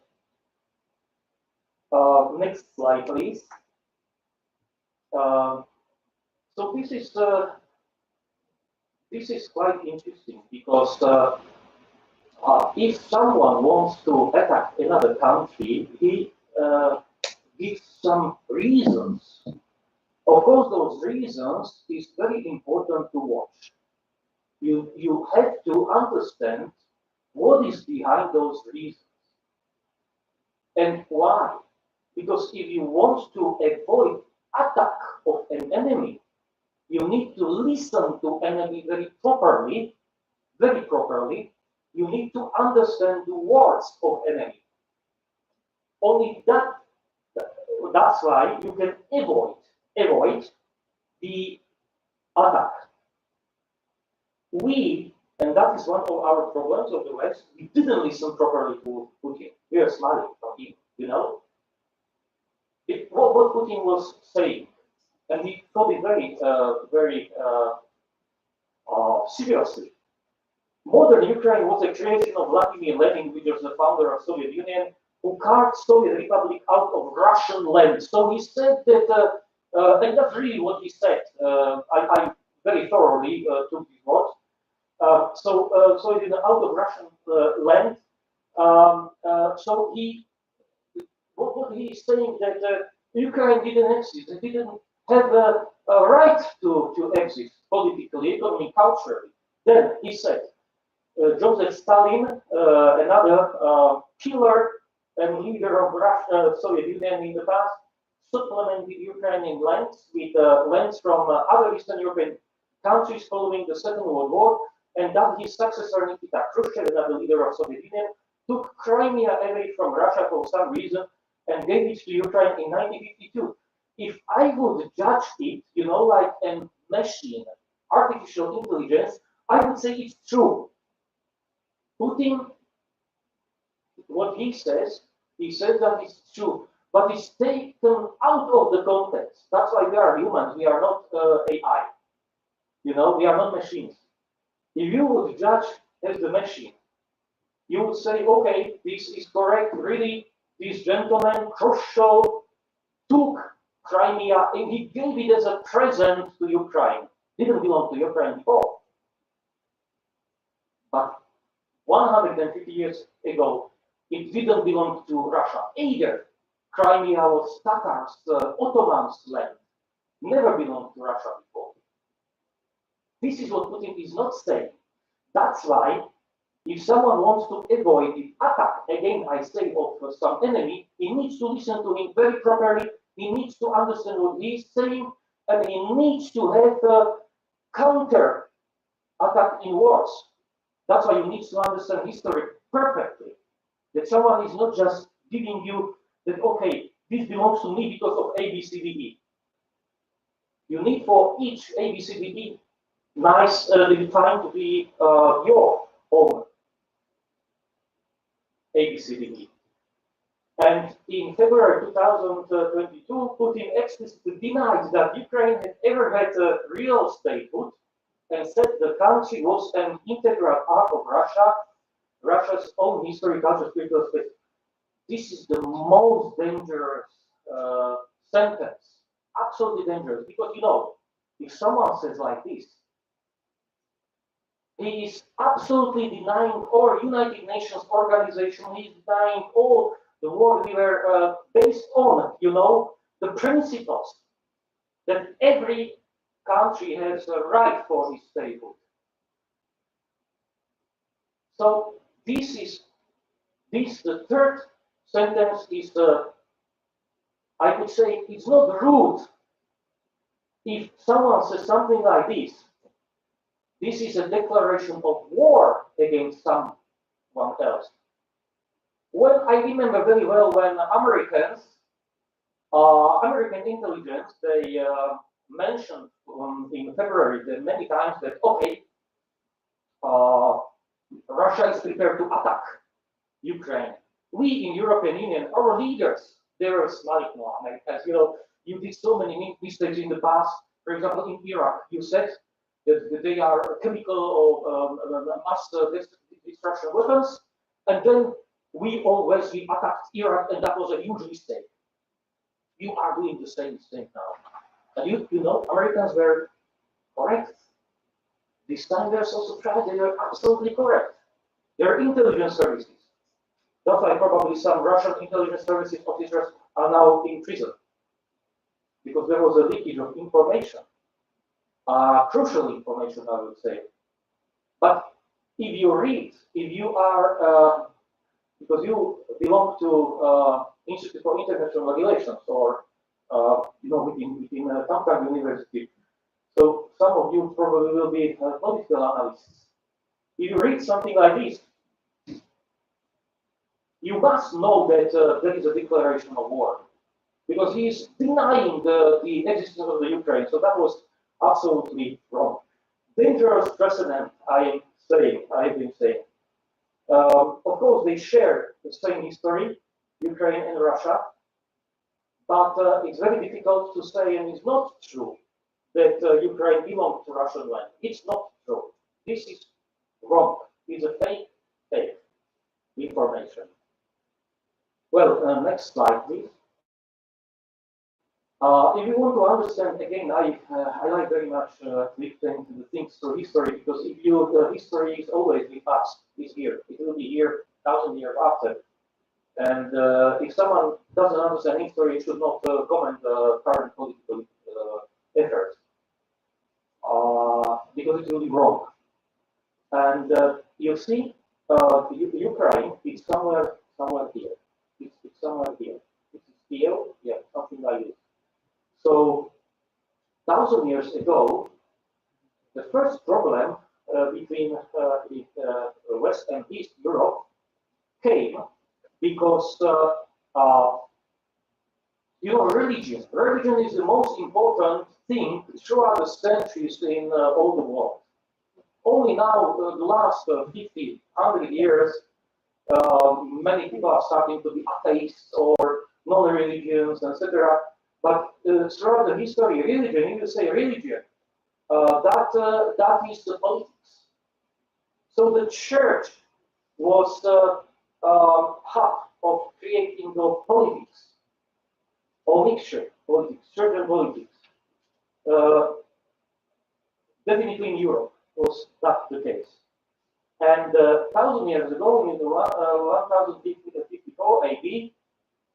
Next slide, please. So this is quite interesting because if someone wants to attack another country, he gives some reasons. Of course, those reasons is very important to watch. You have to understand what is behind those reasons and why. Because if you want to avoid attack of an enemy, you need to listen to enemy very properly. You need to understand the words of enemy. Only that's why you can avoid the attack. And that is one of our problems of the West, we didn't listen properly to Putin. We are smiling from him, you know. What Putin was saying, and he thought it very seriously. Modern Ukraine was a creation of Vladimir Lenin, which was the founder of Soviet Union, who carved Soviet Republic out of Russian land. So he said that, and that's really what he said. I very thoroughly took his words. So it is out of Russian land. So what he is saying that Ukraine didn't exist. It didn't have a right to exist politically, economically, culturally. Then he said, Joseph Stalin, another killer and leader of Russia, Soviet Union in the past, supplemented Ukrainian lands with lands from other Eastern European countries following the Second World War, and that his successor Nikita Khrushchev, another leader of Soviet Union, took Crimea away from Russia for some reason and gave it to Ukraine in 1952. If I would judge it, you know, like a machine, artificial intelligence, I would say it's true. Putin what he says that it's true, but it's taken out of the context. That's why we are humans. We are not AI. You know, we are not machines. If you would judge as the machine, you would say, okay, this is correct. Really, this gentleman, Khrushchev, took Crimea and he gave it as a present to Ukraine. Didn't belong to Ukraine before. But 150 years ago, it didn't belong to Russia either. Crimea was Tatars, Ottomans' land. Never belonged to Russia before. This is what Putin is not saying. That's why, if someone wants to avoid the attack, again, I say, of some enemy, he needs to listen to him very properly. He needs to understand what he's saying, and he needs to have a counter attack in words. That's why you need to understand history perfectly. That someone is not just giving you that, okay, this belongs to me because of A, B, C, D, E. You need for each A, B, C, D, E nice defined to be your own A, B, C, D, E. And in February 2022, Putin explicitly denied that Ukraine had ever had a real statehood and said the country was an integral part of Russia's own history, culture, spiritual space. This is the most dangerous sentence, absolutely dangerous, because you know, if someone says like this, he is absolutely denying all United Nations organization, he is denying all the world we were based on, you know, the principles that every country has a right for its statehood. So the third sentence is, I could say, it's not rude. If someone says something like this is a declaration of war against someone else. Well, I remember very well when American intelligence, they mentioned in February that many times that, okay, Russia is prepared to attack Ukraine. We in European Union, our leaders, they were smiling, as you know, you did so many mistakes in the past. For example, in Iraq, you said that they are chemical or mass destruction weapons, and then we attacked Iraq, and that was a huge mistake. You are doing the same mistake now. And you know, Americans were correct. This time they're so surprised, they were absolutely correct. They're intelligence services. That's why probably some Russian intelligence services officers are now in prison. Because there was a leakage of information. Crucial information, I would say. But if you read, if you are, because you belong to Institute for International Relations or you know, within Tampere University, so some of you probably will be political analysts. If you read something like this, you must know that there is a declaration of war, because he is denying the existence of the Ukraine. So that was absolutely wrong. Dangerous precedent, I have been saying. Of course, they share the same history, Ukraine and Russia, but it's very difficult to say, and it's not true, that Ukraine belongs to Russian land. It's not true. This is wrong. It's a fake information. Well, next slide, please. If you want to understand, again, I like very much lifting the things through history, because if history is always with us, is here. It will be here 1,000 years after. And if someone doesn't understand history, should not comment current political affairs, because it will be wrong. And you see, Ukraine is somewhere here. It's somewhere here. It's here, yeah, something like this. So, 1,000 years ago, the first problem between West and East Europe came because you know, religion. Religion is the most important thing throughout the centuries in all the world. Only now, the last 50, 100 years, Many people are starting to be atheists or non-religions, etc. But throughout the history, religion, if you say religion, that is the politics. So the church was the hub of creating the politics, or mixture politics, church and politics. Definitely in Europe was that the case. And 1,000 years ago, in the 1054 AD,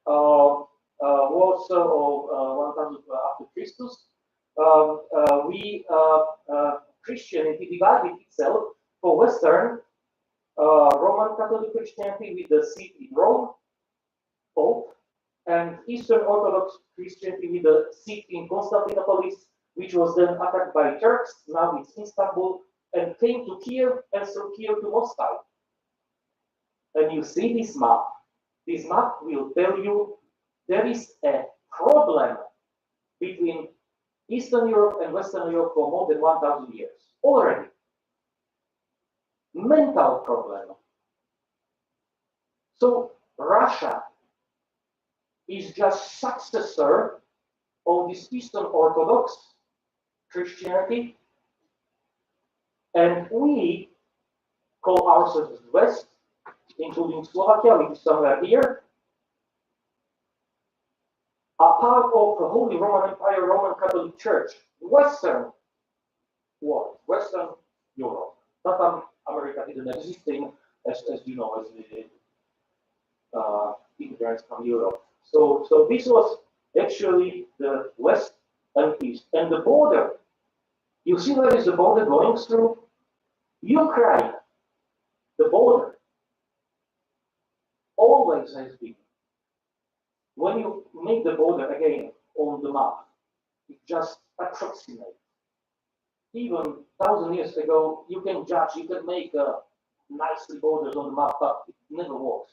was 1000 after Christus, Christianity divided itself for Western Roman Catholic Christianity with the seat in Rome, Pope, and Eastern Orthodox Christianity with the seat in Constantinople, which was then attacked by Turks. Now it's Istanbul, and came to Kiev, and through Kiev to Moscow. And you see this map. This map will tell you there is a problem between Eastern Europe and Western Europe for more than 1,000 years already. Mental problem. So Russia is just successor of this Eastern Orthodox Christianity, and we call ourselves West, including Slovakia, which is somewhere here, are part of the Holy Roman Empire, Roman Catholic Church, Western world, Western Europe. Not America didn't exist in, as you know, as the immigrants from Europe. So this was actually the West and East. And the border, you see where is the border going through? Ukraine. The border always has been. When you make the border again on the map, it just approximates. Even 1,000 years ago, you can judge, you can make nicely borders on the map, but it never works.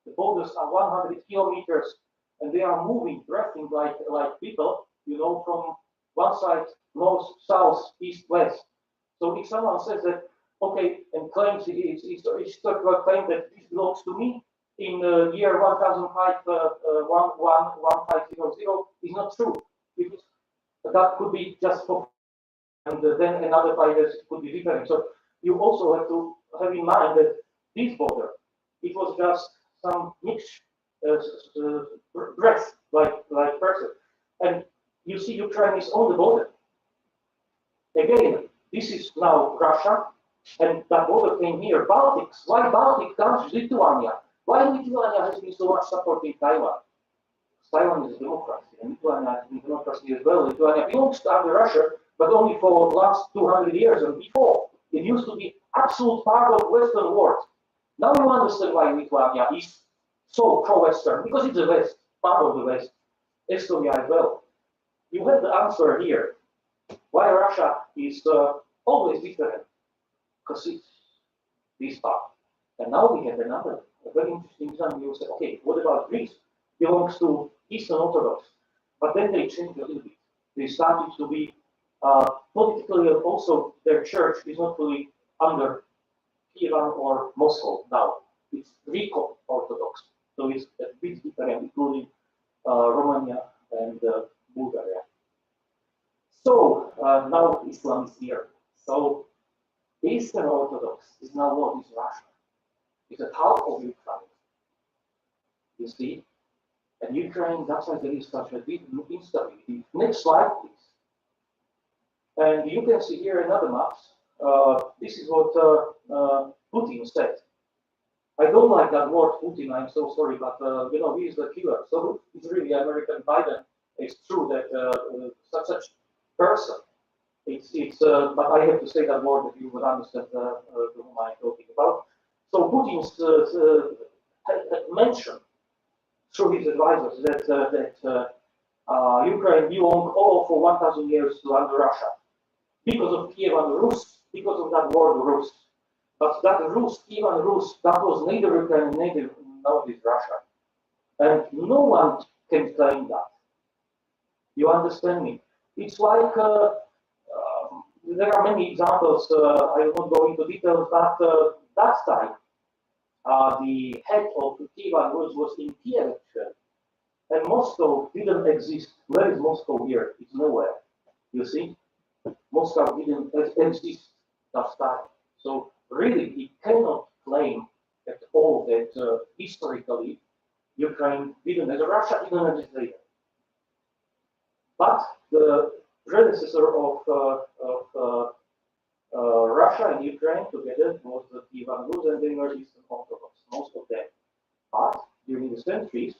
The borders are 100 kilometers, and they are moving, drifting like people, you know, from one side, north, south, east, west. So if someone says that, okay, and claims it's historical claim that this belongs to me in the year 1500, is not true. Because that could be just for, and then another 5 years could be different. So you also have to have in mind that this border, it was just some mixed dress like person. And you see Ukraine is on the border. Again, this is now Russia, and that border came here, Baltics. Why Baltic countries? Lithuania. Why Lithuania has been so much supporting Taiwan? Taiwan is a democracy, and Lithuania has been a democracy as well. Lithuania belongs to under Russia, but only for the last 200 years, and before it used to be absolute part of Western world. Now you understand why Lithuania is so pro-Western, because it's the West, part of the West. Estonia as well. You have the answer here. Why Russia is always different? Because it's this part. And now we have another very interesting example. You say, okay, what about Greece? Belongs to Eastern Orthodox. But then they changed a little bit. They started to be politically, also their church is not fully under Kiev or Moscow now. It's Greco Orthodox. So it's a bit different, including Romania and Bulgaria. So now Islam is here. So Eastern Orthodox is now what is Russia. It's a half of Ukraine. You see? And Ukraine, that's why there is such a big instability. Next slide, please. And you can see here another map. This is what Putin said. I don't like that word Putin, I'm so sorry, but you know, he is the killer. So it's really American Biden. It's true that such person, but I have to say that word that you would understand whom I'm talking about. So Putin's had mentioned through his advisors that Ukraine belonged all for 1,000 years to under Russia because of Kiev and Rus, because of that word Rus. But that Rus, Kiev and Rus, that was neither Ukraine, neither nowadays Russia. And no one can claim that. You understand me? It's like, there are many examples, I won't go into details, but that time, the head of Kievan was in Kiev, and Moscow didn't exist. Where is Moscow here? It's nowhere. You see, Moscow didn't exist that time. So really, he cannot claim at all that historically Ukraine didn't exist, Russia didn't exist either. But the predecessor of Russia and Ukraine together was the Kievan Rus, and they were Eastern Orthodox, most of them. But during the centuries,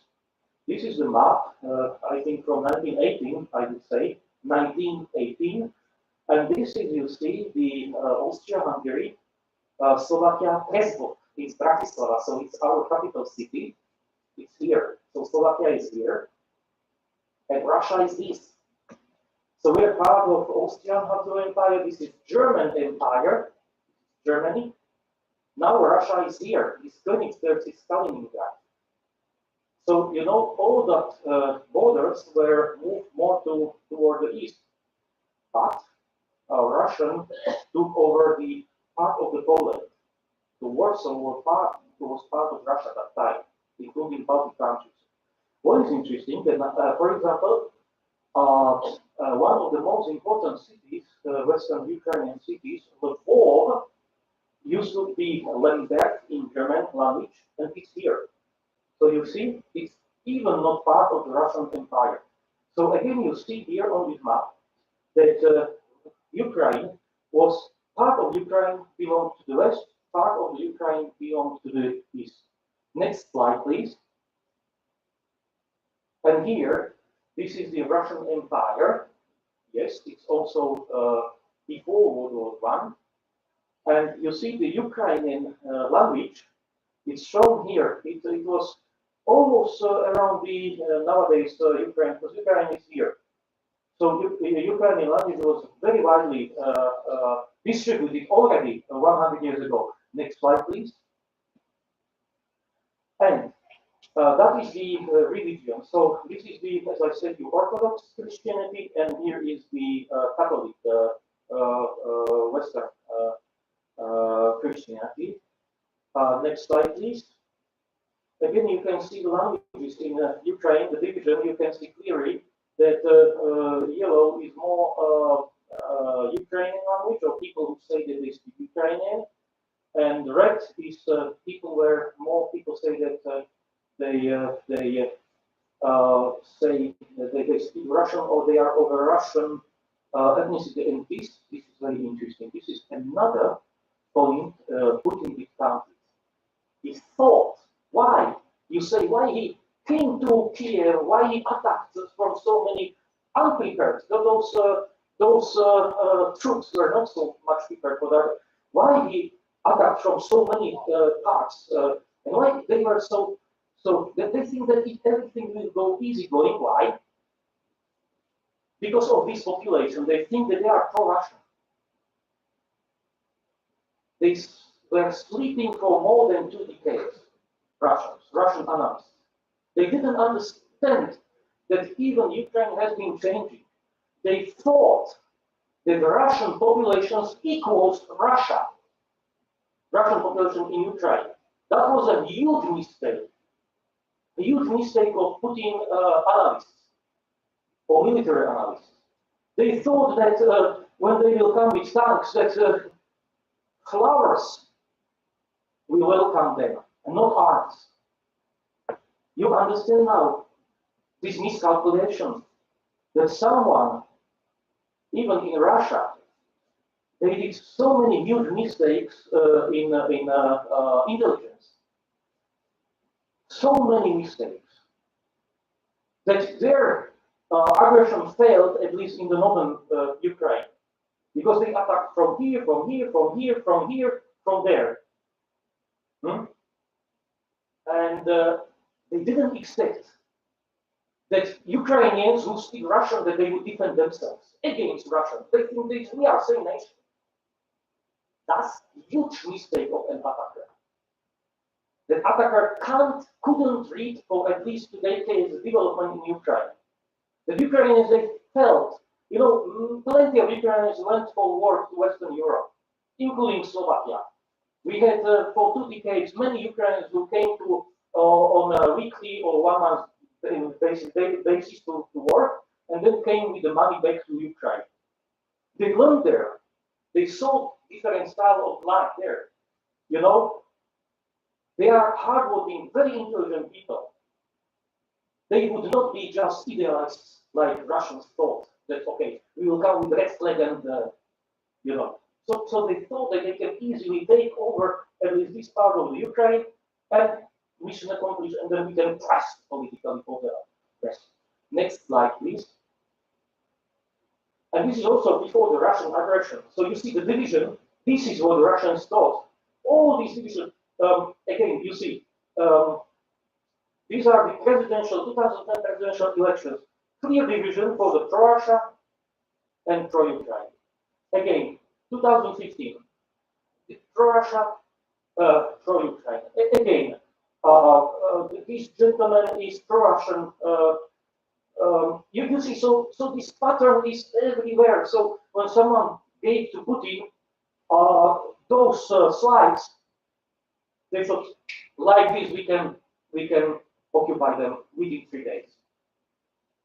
this is the map, I think from 1918, I would say, 1918, and this is, you see, the Austria-Hungary, Slovakia, Prešov, it's Bratislava, so it's our capital city, it's here. So Slovakia is here, and Russia is this. So we're part of Austrian-Habsburg Empire, this is German Empire, Germany. Now Russia is here, it's Königsberg, it's Kaliningrad. So, you know, all that borders were moved more toward the east. But Russian took over the part of the Poland. The Warsaw was part of Russia at that time, including Baltic countries. What is interesting, that, for example, one of the most important cities, Western Ukrainian cities, Lvov, used to be Lemberg in German language, and it's here. So you see, it's even not part of the Russian Empire. So again, you see here on this map that Ukraine was part of Ukraine belonged to the west, part of the Ukraine belonged to the east. Next slide, please. And here, this is the Russian Empire. Yes, it's also before World War I. And you see the Ukrainian language. It's shown here. It was almost around the nowadays Ukraine, because Ukraine is here. So Ukrainian language was very widely distributed already 100 years ago. Next slide, please. And that is the religion. So this is the, as I said, the Orthodox Christianity, and here is the Catholic Western Christianity. Next slide, please. Again, you can see the languages in Ukraine, the division. You can see clearly that yellow is more Ukrainian language, or people who say that they speak Ukrainian, and red is people where more people say that they say that they speak Russian, or they are of a Russian ethnicity. And this is very interesting. This is another point Putin did countries. He thought, why? You say, why he came to Kiev, why he attacked from so many unprepared. Those troops were not so much prepared for that. Why he attacked from so many parts, and why they were so that they think that if everything will go easy going. Why? Because of this population, they think that they are pro-Russian. They were sleeping for more than 2 decades. Russian analysts. They didn't understand that even Ukraine has been changing. They thought that the Russian population equals Russia. Russian population in Ukraine. That was a huge mistake. A huge mistake of Putin analysts or military analysts. They thought that when they will come with tanks, that flowers will welcome them, and not arms. You understand now this miscalculation that someone, even in Russia, they did so many huge mistakes in intelligence. So many mistakes that their aggression failed, at least in the northern Ukraine, because they attacked from here, from here, from here, from here, from there. And they didn't expect that Ukrainians who speak Russian, that they would defend themselves against Russia. They think we are same nation. That's a huge mistake of an attacker. The attacker couldn't read for at least 2 decades the development in Ukraine. The Ukrainians, they felt, you know, plenty of Ukrainians went for war to Western Europe, including Slovakia. We had for 2 decades many Ukrainians who came to on a weekly or 1 month basis to work, and then came with the money back to Ukraine. They learned there. They saw different style of life there. You know, they are hardworking, very intelligent people. They would not be just idealized like Russians thought that, okay, we will come with red flag and, you know. So they thought that they can easily take over at least this part of the Ukraine and mission accomplished, and then we can trust politically for the rest. Next slide, please. And this is also before the Russian aggression. So you see the division. This is what the Russians thought. All these divisions, again, you see, these are the presidential, 2010 presidential elections. Clear division for the pro-Russia and pro-Ukraine. Again, 2015, the pro-Russia, pro-Ukraine. Again, this gentleman is pro-Russian. You see, so this pattern is everywhere. So when someone gave to Putin those slides, they thought, like this, we can occupy them within 3 days.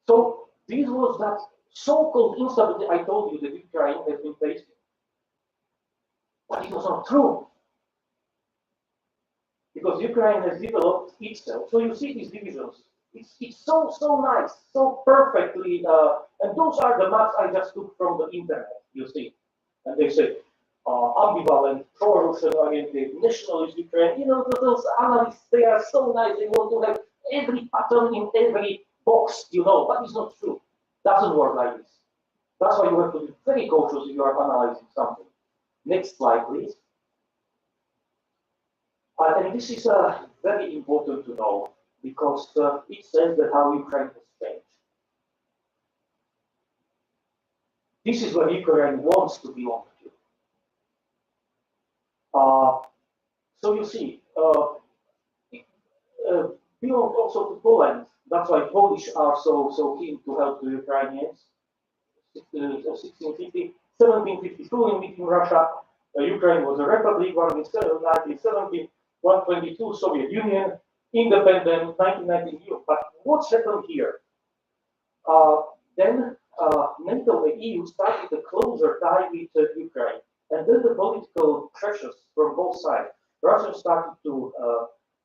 So this was that so-called instability I told you that Ukraine has been facing. But it was not true. Because Ukraine has developed itself. So you see these divisions. It's so nice, so perfectly, and those are the maps I just took from the internet, you see. And they say, ambivalent, pro-Russian oriented, nationalist Ukraine, you know, those analysts, they are so nice, they want to have every pattern in every box, you know, but it's not true. Doesn't work like this. That's why you have to be very cautious if you are analyzing something. Next slide, please. And this is very important to know, because it says that how Ukraine has changed. This is where Ukraine wants to belong to. So you see, belong also to Poland. That's why Polish are so keen to help the Ukrainians. 1650, 1752 in meeting Russia, Ukraine was a republic. 1917, 122 Soviet Union, independent, 1919 EU. But what's happened here? Then NATO and EU started a closer tie with Ukraine, and then the political pressures from both sides. Russia started to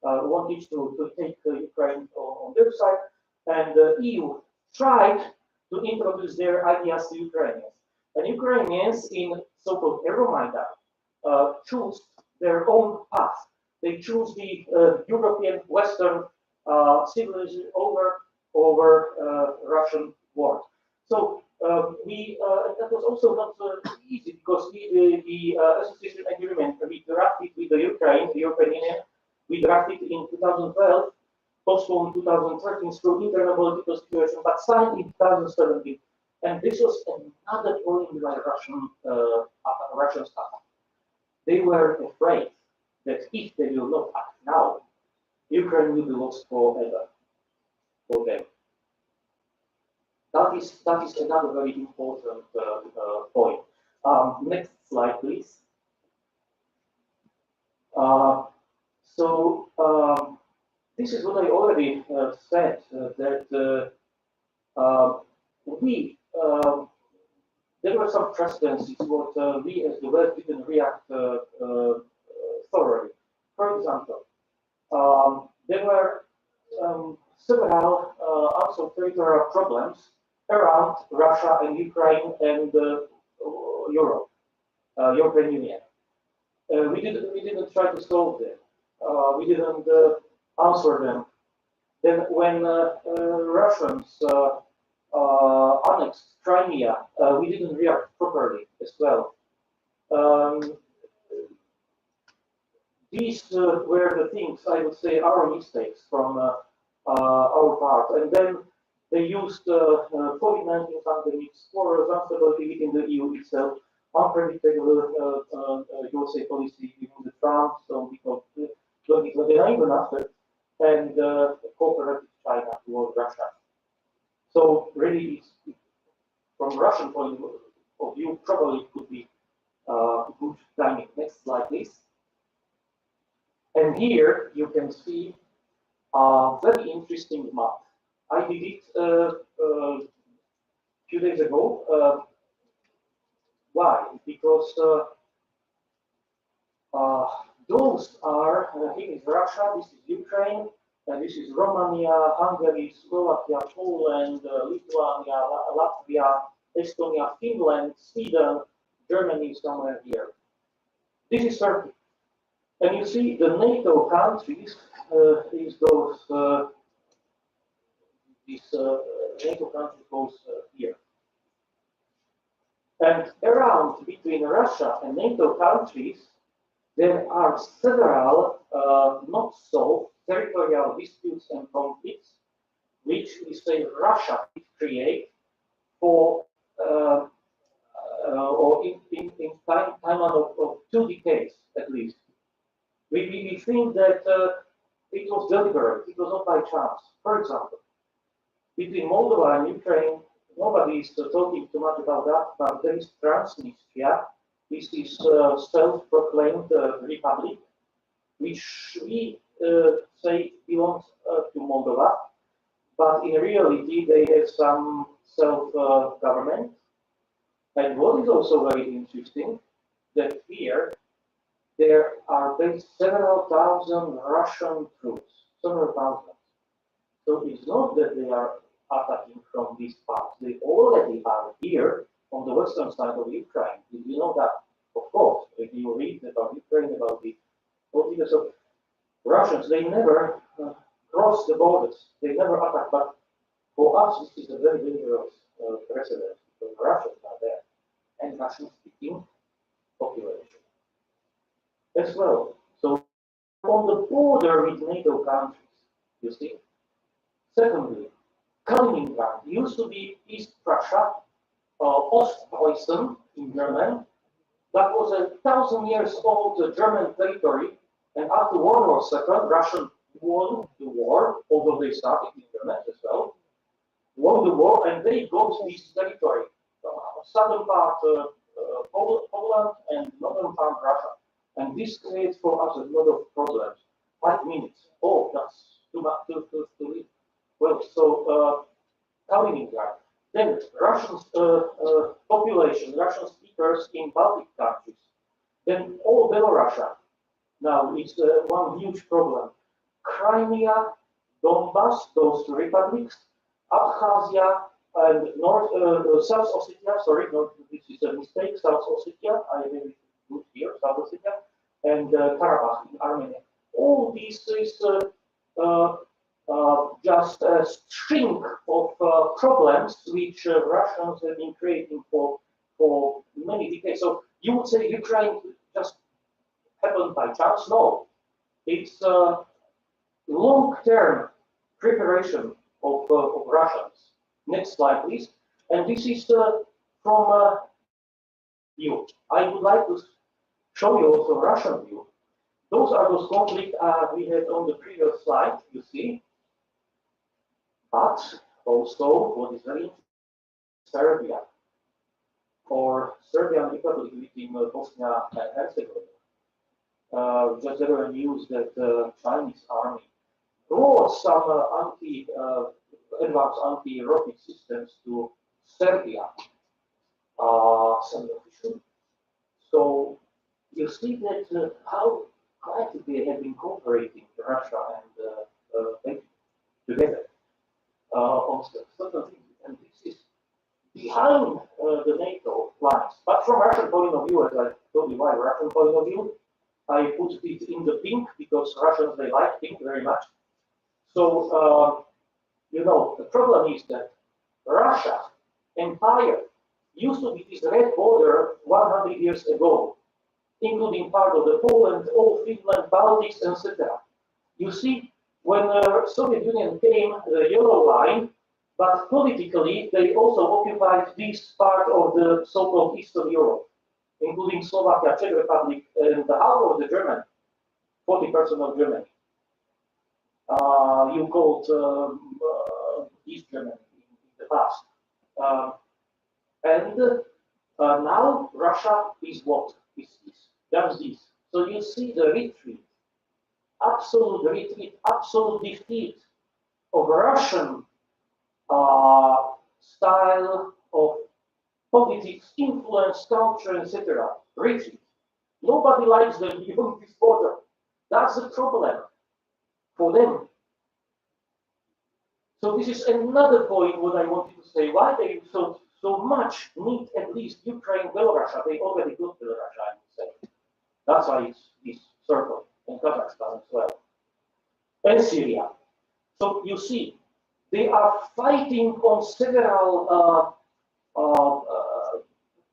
wanted to take Ukraine on their side, and the EU tried to introduce their ideas to Ukrainians. And Ukrainians in so-called Euromaidan choose their own path. They choose the European Western civilization over Russian world. So that was also not easy, because the association agreement we drafted with the Ukraine, the European Union, we drafted in 2012, postponed in 2013 through internal political situation, but signed in 2017. And this was another point by Russian staff. They were afraid that if they will not act now, Ukraine will be lost forever for them. That is another very important point. Next slide, please. This is what I already said, that there were some precedences what we as the West didn't react thoroughly. For example, there were several unsolved territorial problems around Russia and Ukraine and Europe, European Union. We didn't try to solve them. We didn't answer them. Then when Russians annexed Crimea, we didn't react properly as well. These were the things, I would say, our mistakes from our part. And then they used COVID-19 pandemics for instability within the EU itself, unpredictable USA policy within the Trump, so because 2029 even after, and cooperative China towards Russia. So really, from Russian point of view, probably it could be good timing. Next slide, please. And here you can see a very interesting map. I did it a few days ago. Why? Because those are, here is Russia, this is Ukraine, and this is Romania, Hungary, Slovakia, Poland, Lithuania, Latvia, Estonia, Finland, Sweden, Germany, somewhere here. This is Turkey. And you see the NATO countries, these NATO countries goes here. And around between Russia and NATO countries, there are several not solved territorial disputes and conflicts, which we say Russia create for or in time of 2 decades at least. We think that it was deliberate, it was not by chance. For example, between Moldova and Ukraine, nobody is talking too much about that, but there is Transnistria. This is self-proclaimed republic, which we say belongs to Moldova, but in reality they have some self-government. And what is also very interesting, that here there are several thousand Russian troops, several thousand. So it's not that they are attacking from these parts. They already are here on the western side of Ukraine. Did you know that? Of course, if you read about Ukraine, about the politics of Russians, they never cross the borders. They never attack. But for us, this is a very dangerous precedent because Russians are there and Russian-speaking population as well. So on the border with NATO countries, you see. Secondly, Kaliningrad used to be East Prussia, Ostpreußen in German. That was a 1,000 years old German territory, and after World War II, Russia won the war, although they started in Germany as well, won the war, and they got this territory, southern part Poland and northern part Russia. And this creates for us a lot of problems. 5 minutes. Oh, that's too much to read. Well, so Kaliningrad. Then Russian population, Russian speakers in Baltic countries. Then all Belarusia. Now it's one huge problem. Crimea, Donbass, those republics, Abkhazia, and South Ossetia. Sorry, no, this is a mistake. South Ossetia. I really good here. South Ossetia and Karabakh in Armenia. All these is just a string of problems which Russians have been creating for many decades. So you would say Ukraine just happened by chance? No, it's a long-term preparation of Russians. Next slide, please. And this is from view. I would like to show you also Russian view. Those are those conflicts we had on the previous slide, you see. But also, what is very interesting, Serbia, or Serbian Republic within Bosnia and Herzegovina. Just there were news that the Chinese army brought some advanced anti-rocket systems to Serbia. So you see that how quietly they have been cooperating, Russia and together on certain things. And this is behind the NATO lines. But from Russian point of view, as I told you why Russian point of view, I put it in the pink because Russians, they like pink very much. So, you know, the problem is that Russia empire used to be this red border 100 years ago, including part of the Poland, all Finland, Baltics, etc. You see, when the Soviet Union came, the yellow line, but politically they also occupied this part of the so-called Eastern Europe, including Slovakia, Czech Republic, and the half of the Germany, 40% of Germany. You called East Germany in the past. And now Russia is what? Does this. So you see the retreat absolute retreat, absolute defeat of Russian style of politics, influence, culture, etc. Retreat. Nobody likes them beyond this border. That's the problem for them. So this is another point what I wanted to say. Why they so much need at least Ukraine, Belarus. They already got Belarus, I would say. That's why it's this circle, and Kazakhstan as well. And Syria. So you see, they are fighting on several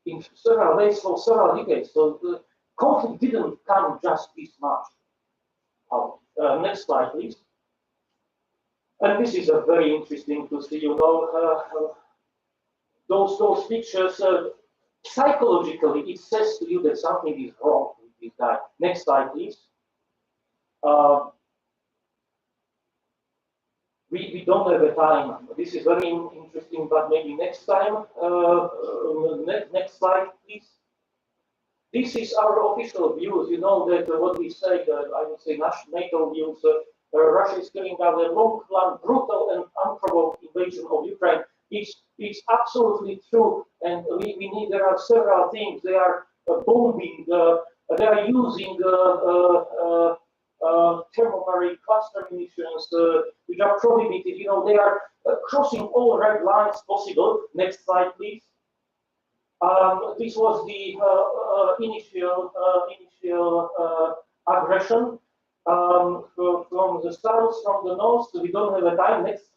in several ways for several decades. So the conflict didn't come just this much. Next slide, please. And this is a very interesting to see. You know, those pictures. Psychologically, it says to you that something is wrong with this guy. Next slide, please. We don't have a time. This is very interesting, but maybe next time. Next slide, please. This is our official views. You know that what we say, I would say NATO views, Russia is carrying out a long-planned, brutal and unprovoked invasion of Ukraine. It's absolutely true, and we need. There are several things. They are bombing. They are using thermobaric cluster munitions, which are prohibited. You know, they are crossing all red lines possible. Next slide, please. This was the initial aggression from the south, from the north. So we don't have a time. Next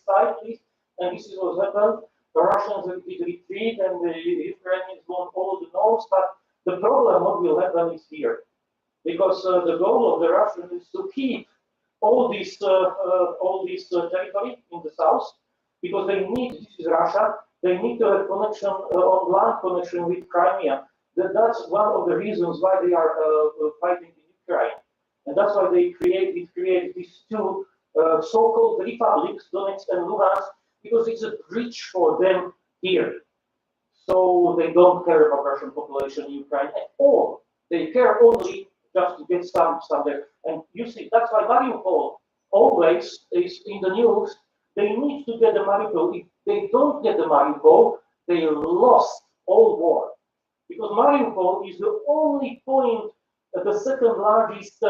slide, please. And this is what happened. The Russians did retreat, and the Ukrainians won all the north. But the problem, what will happen, is here, because the goal of the Russians is to keep all this territory in the south, because they need. This is Russia. They need to have connection on land connection with Crimea. That's one of the reasons why they are fighting in Ukraine, and that's why they created these two so-called republics, Donetsk and Luhansk, because it's a bridge for them here. So they don't care about Russian population in Ukraine at all. They care only just to get some there. And you see, that's why Mariupol always is in the news. They need to get the Mariupol. If they don't get the Mariupol, they lost all war. Because Mariupol is the only point, the second largest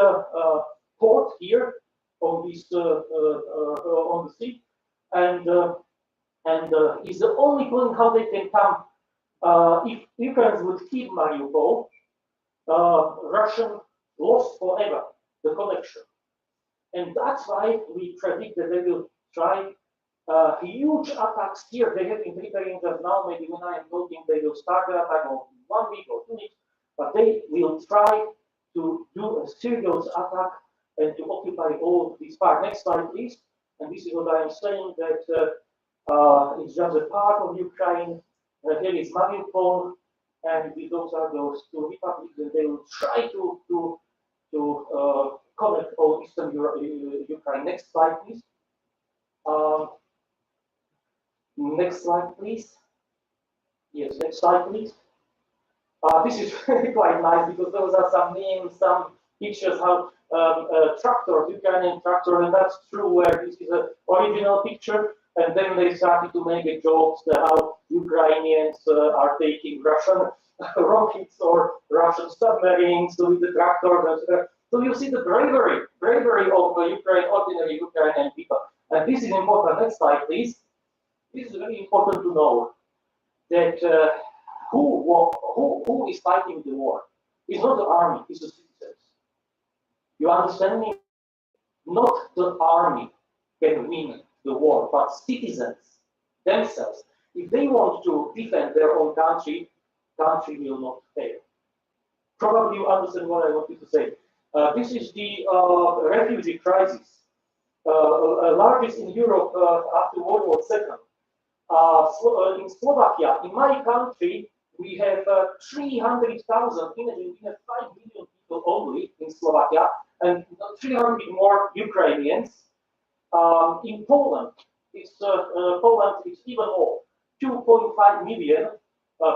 port here on this on the sea, and is the only point how they can come. If Ukrainians would keep Mariupol, Russian lost forever the connection, and that's why we predict that they will try huge attacks here. They have been preparing just now. Maybe when I am talking, they will start the attack in 1 week or 2 weeks, but they will try to do a serious attack and to occupy all this part. Next slide, please. And this is what I am saying, that it's just a part of Ukraine. Here is Mariupol, and those are those two republics, and they will try to connect all Eastern Ukraine. Next slide, please. Next slide, please. Yes, next slide, please. This is really quite nice, because those are some names, some pictures, how tractors, Ukrainian tractor, and that's true, where this is an original picture, and then they started to make a joke how Ukrainians are taking Russian rockets or Russian submarines with the tractors. So you see the bravery of Ukraine, ordinary Ukrainian people. And this is important. Next slide, please. This is very important to know that who is fighting the war? It's not the army, it's the citizens. You understand me? Not the army can win the war, but citizens themselves. If they want to defend their own country, country will not fail. Probably you understand what I wanted to say. This is the refugee crisis, largest in Europe after World War II. In Slovakia, in my country, we have 300,000. Imagine, we have 5 million people only in Slovakia, and 300 more Ukrainians. In Poland, Poland is even more, 2.5 million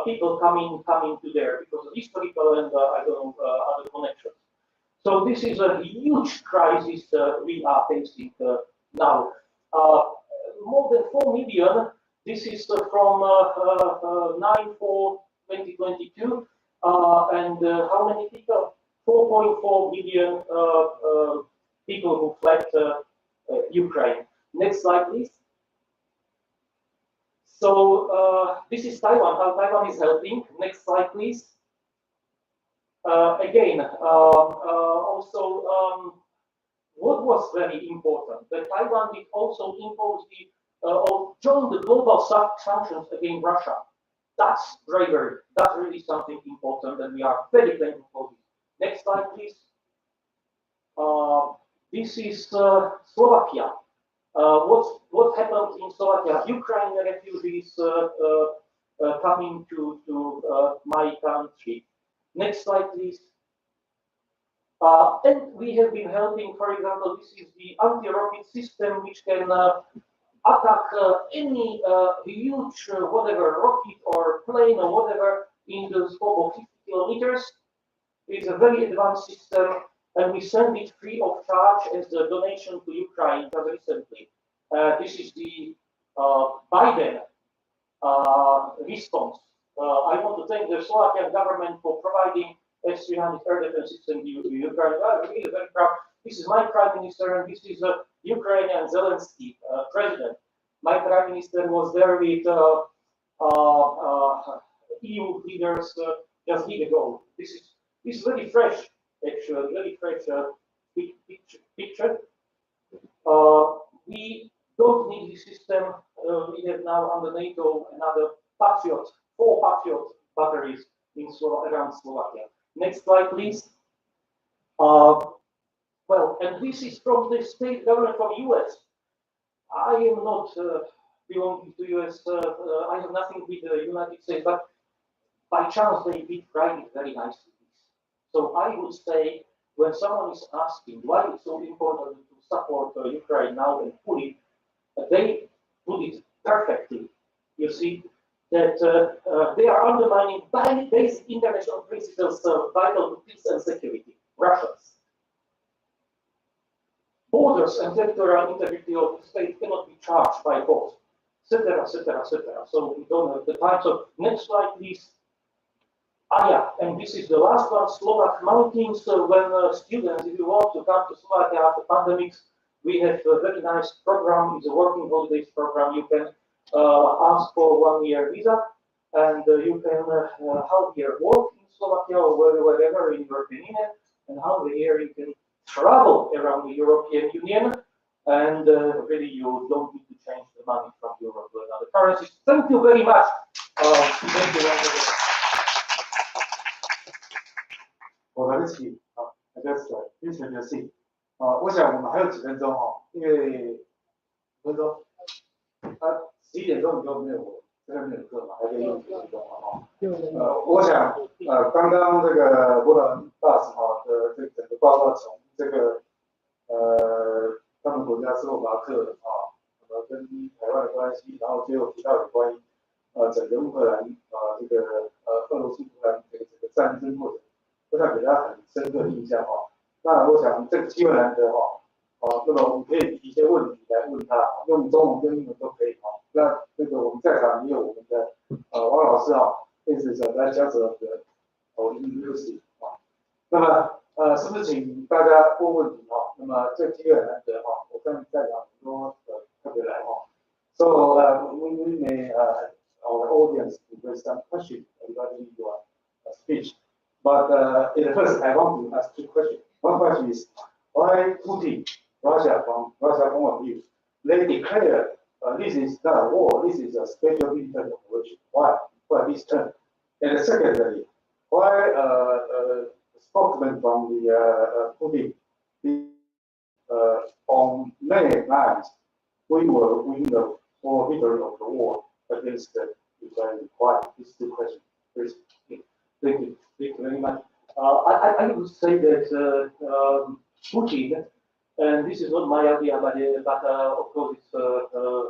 people coming to there because of historical and I don't know other connections. So So this is a huge crisis we are facing now. More than 4 million. This is from 9/4/2022, and how many people? 4.4 million people who fled Ukraine. Next slide, please. So this is Taiwan. How Taiwan is helping. Next slide, please. Again, also, what was very important, that Taiwan did also impose the or join the global sanctions against Russia. That's bravery. That's really something important, and we are very thankful for this. Next slide, please. This is Slovakia. What happened in Slovakia? Ukrainian refugees coming to my country. Next slide, please. And we have been helping, for example, this is the anti-rocket system which can attack any huge whatever rocket or plane or whatever in the scope of 50 kilometers. It's a very advanced system, and we send it free of charge as a donation to Ukraine just recently. This is the Biden response. I want to thank the Slovakian government for providing S-300 air defense system to Ukraine. I'm really very proud. This is my prime minister, and this is Ukrainian Zelensky president. My prime minister was there with EU leaders just a week ago. This is very fresh, actually, very fresh picture. We don't need this system. We have now under NATO another Patriot, 4 Patriot batteries in around Slovakia. Next slide, please. Well, and this is from the state government from US. I am not belonging to US. I have nothing with the United States, but by chance they did write it very nicely. So I would say when someone is asking why it's so important to support Ukraine now and fully, they put it perfectly. You see that they are undermining basic international principles vital to peace and security. Russians. Borders and territorial integrity of the state cannot be charged by force, etc., etc., etc. So we don't have the time. So next slide, please. Yeah, and this is the last one, Slovak mountains. So when students, if you want to come to Slovakia after pandemics, we have a very nice program. It's a working holidays program. You can ask for 1-year visa, and you can half year work in Slovakia or wherever in European Union, and half a year you can travel around the European Union, and really you don't need to change the money from euro to another currency. Thank you very much. Thank you very much. 我来得及啊 ，I guess interesting 我想我们还有几分钟因为5分钟，11点钟你就没有这边没有课嘛，还可以用5分钟我想刚刚这个博塔文大使的这个整个报告从这个他们国家斯洛伐克跟台湾的关系，然后最后提到有关于整个乌克兰这个俄罗斯乌克兰这个战争过程。我想给大家很深刻的印象那我想这个机会难得那么我们可以提一些问题来问他，用中文跟英文都可以那这个我们在场也有我们的王老师类似来讲者的university 那么是不是请大家问问题那么这个机会很难得我看在场很多特别来So we may our audience with some questions regarding your speech. But first, I want to ask 2 questions. One question is, why Putin, Russia, from Russia's point of view, they declare this is not a war, this is a special military operation. Why? Why this term? And secondly, why a spokesman from the Putin on May 9th, we will win the full victory of the war against the Ukraine? Why? These 2 questions, please. Thank you. Thank you very much. I would say that Putin, and this is not my idea, but of course it's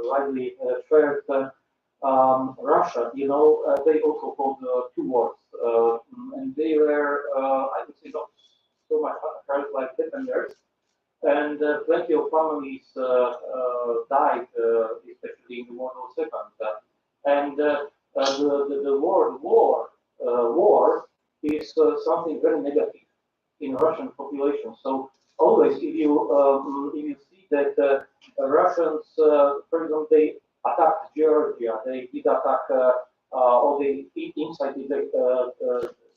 widely shared. Russia, they also called 2 wars, and they were, I would say, not so much tried like 10 years, and plenty of families died, especially in World War II. And the word war is something very negative in Russian population. So always, if you see that Russians, for example, they attacked Georgia, they did attack all the inside the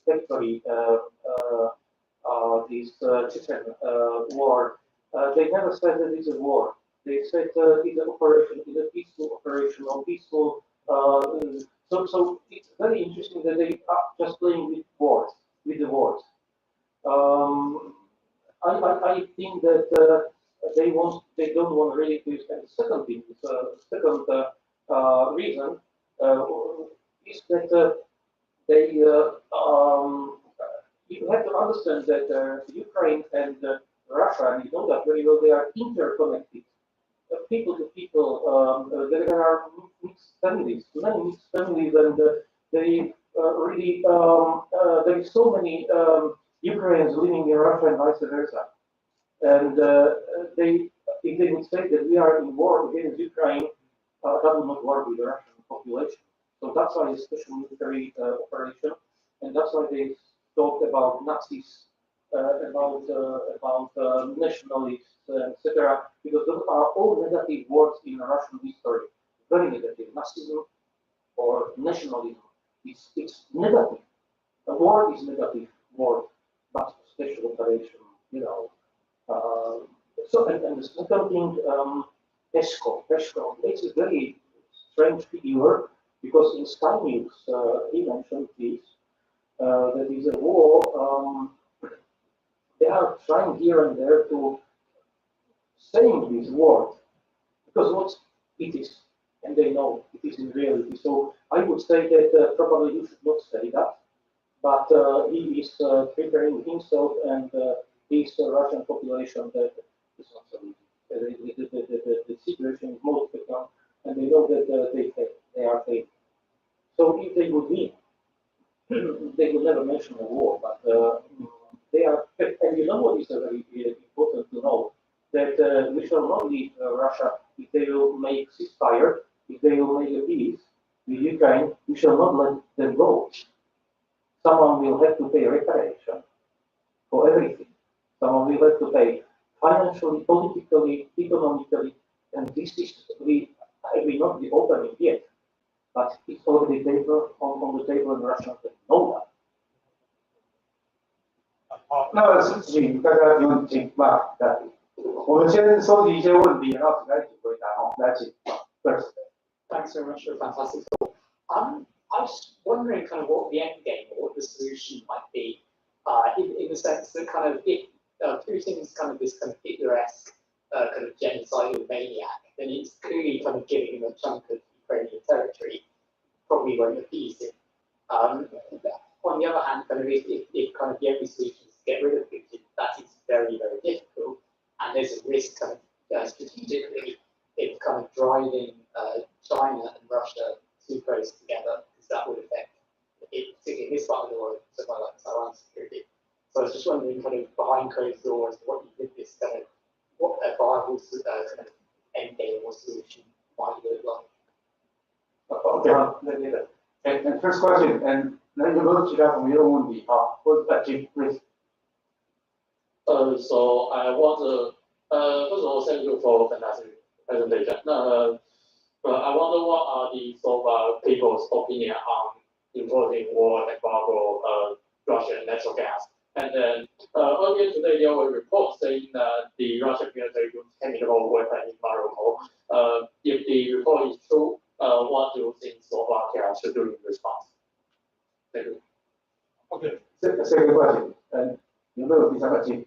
territory, this Chechen war. They never said that it's a war. They said it's an operation, it's a peaceful operation, or peaceful. So it's very interesting that they are just playing with words, with the words. I think that they don't want really to use. And the second thing, second reason is that they you have to understand that Ukraine and Russia, and you know that very well, they are interconnected. People to people, there are mixed families, many mixed families, and they really there is so many Ukrainians living in Russia and vice versa. And if they would say that we are in war against Ukraine, that will not work with the Russian population. So that's why it's special military operation, and that's why they talked about Nazis, about nationalists, etc. Because those are all negative words in Russian history. Very negative. Nazism or nationalism. It's negative. The word is negative word, but special operation, you know. So and the second thing, Peskov. It's a very strange figure because in Sky News he mentioned this. That is a war. They are trying here and there to saying this word because what it is, and they know it is in reality. So I would say that probably you should not say that, but he is preparing himself and his Russian population that is not so easy. The situation is most become, and they know that they are failing. So if they would win, they will never mention a war, but they are, and you know what is very important to know, that we shall not leave Russia if they will make ceasefire, if they will make a peace with Ukraine, we shall not let them go. Someone will have to pay reparation for everything. Someone will have to pay financially, politically, economically, and this is, we will not be opening yet. But it's already on the table in Russia that know that. 好，那是请大家提问，请吧，来，我们先收集一些问题，然后请大家一起回答哦。来，请 first. Thanks very much for a fantastic talk. I was wondering kind of what the end game or what the solution might be, in the sense that kind of if Putin's kind of this kind of Hitler-esque kind of genocidal maniac, then it's clearly kind of giving him a chunk of Ukrainian territory, probably won't appease him. On the other hand, kind of if kind of the only solution is to get rid of Putin, that is very, very difficult, and there's a risk kind of strategically in kind of driving China and Russia too close together, because that would affect, particularly in this part of the world, somewhere like Taiwan security. So I was just wondering, kind of behind closed doors, what you think this kind of, what a viable kind of end game or solution might look like. Okay, and first question, and 那有没有其他朋友问题啊？或者请 please. So I want to, first of all, thank you for fantastic presentation. I wonder what are the sort of people's opinion on importing war embargo Russian natural gas. And then earlier today there were reports saying that the Russian military used chemical weapon in Mariupol. If the report is true, what do you think Slovakia should do in response? Thank you. Okay, second question, 有没有第三个请？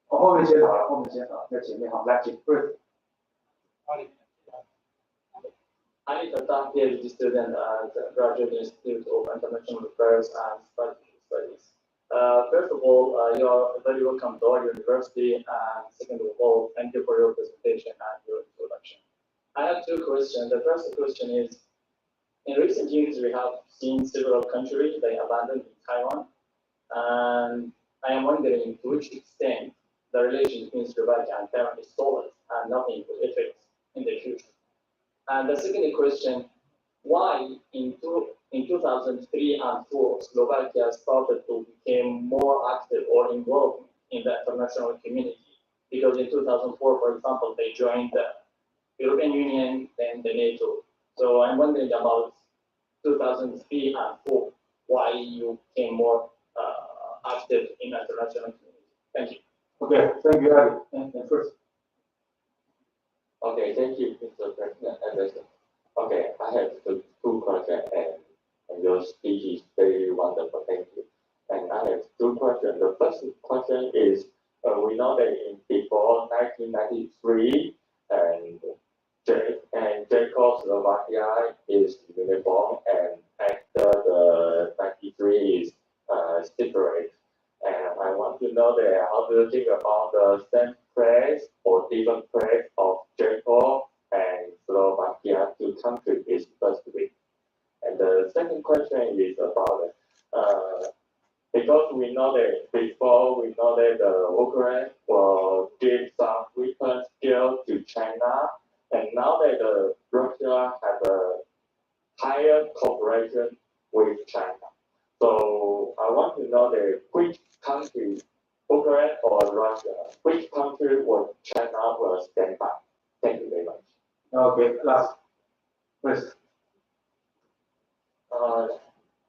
后面先好了，后面先好，在前面好，来请 Chris. I am a PhD student at the Graduate Institute of International Affairs and Strategic Studies. First of all, you are very welcome to our university, and second of all, thank you for your presentation and your introduction. I have two questions. The first question is, in recent years, we have seen several countries they abandoned Taiwan, and I am wondering to which extent relation between Slovakia and Taiwan is solid and nothing will affect in the future. And the second question, why in 2003 and 4, Slovakia started to become more active or involved in the international community? Because in 2004, for example, they joined the European Union, then the NATO. So I'm wondering about 2003 and 4, why you became more active in the international community. Thank you. Okay, thank you, Ali. And first. Okay, thank you, Mr. President. Okay, I have two questions, and your speech is very wonderful. Thank you. And I have two questions. The first question is, we know that before 1993, and Czechoslovakia is uniform, and after the 93 is separate. And I want to know that how do you think about the same place or different place of Czechoslovakia and Slovakia, two countries is first week. And the second question is about because we know that before we know that the Ukraine will give some weapons still to China, and now that Russia has a higher cooperation with China. So I want to know that which country, Ukraine or Russia, which country will China will stand by? Thank you very much. Okay, last. First.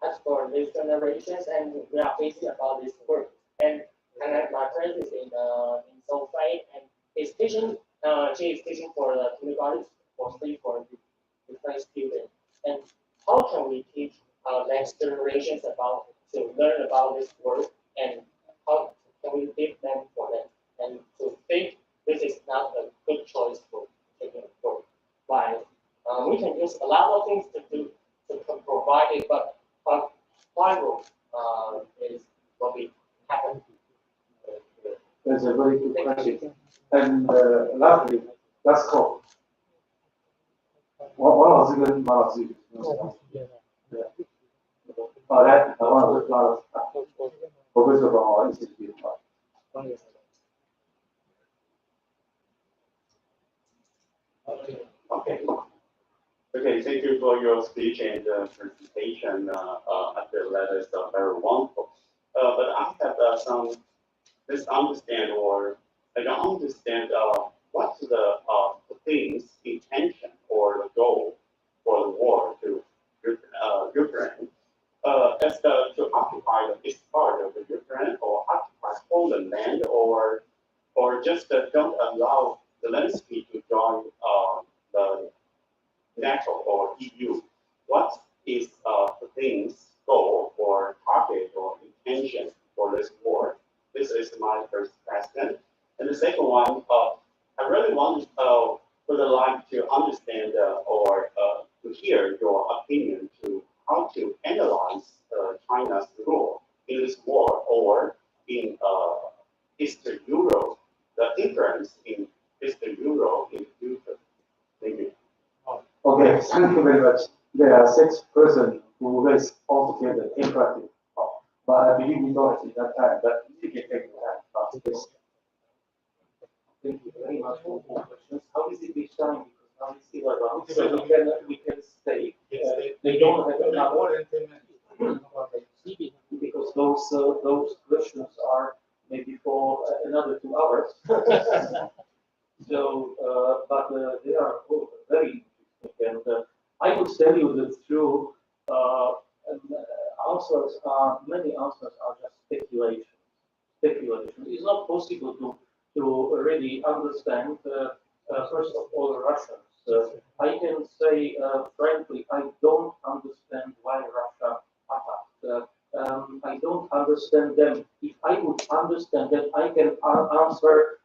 As for these generations, and we are facing about this work, and my friend is in Seoul site, and he's teaching. She is teaching for the kindergarten, mostly for the first students. And how can we teach our next generations about to learn about this work, and how can we give them for them, and to think this is not a good choice for taking work? Why? We can use a lot of things to do to provide it, but viral is what we happen. That's a very good question. And lastly, last call. 王老师跟马老师。对。好，来，王老师、马老师，我会说帮我一起去。Okay. Okay, thank you for your speech and presentation. I feel that is very wonderful. But I have some misunderstand, or I don't understand what's the things, intention, or the goal for the war to Ukraine. As to occupy this part of the Ukraine, or occupy whole land, or just don't allow Zelensky to join the NATO or EU. What is the thing's goal or target or intention for this war? This is my first question. And the second one, I really would like to understand or to hear your opinion to how to analyze China's role in this war, or in Eastern Europe, the influence in Eastern Europe in the future. Thank you. Okay, thank you very much. There are 6 persons who raised altogether 10 questions. But I believe we don't have enough time, but you can take the time. Yes. Thank you very much for more questions. How is it this time? Because now it's still around, so we can stay. They don't have enough more than 10 minutes. Because those questions are maybe for another 2 hours. So, but they are both very interesting, and I would tell you that through many answers are just speculation. It's not possible to really understand, first of all, Russians. I can say frankly, I don't understand why Russia attacked. I don't understand them. If I would understand them, I can answer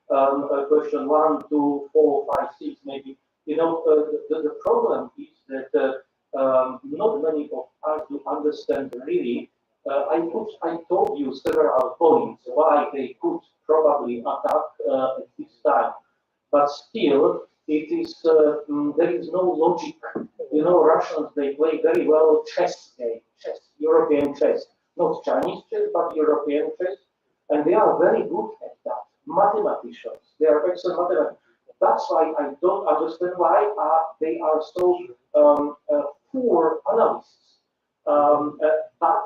question 1, 2, 4, 5, 6, maybe. You know, the problem is that not many of us do understand really. I told you several points why they could probably attack at this time, but still, it is there is no logic. You know, Russians, they play very well chess, European chess, not Chinese chess, but European chess, and they are very good at that. mathematicians. They are excellent mathematicians. That's why I don't understand why they are so poor analysts. But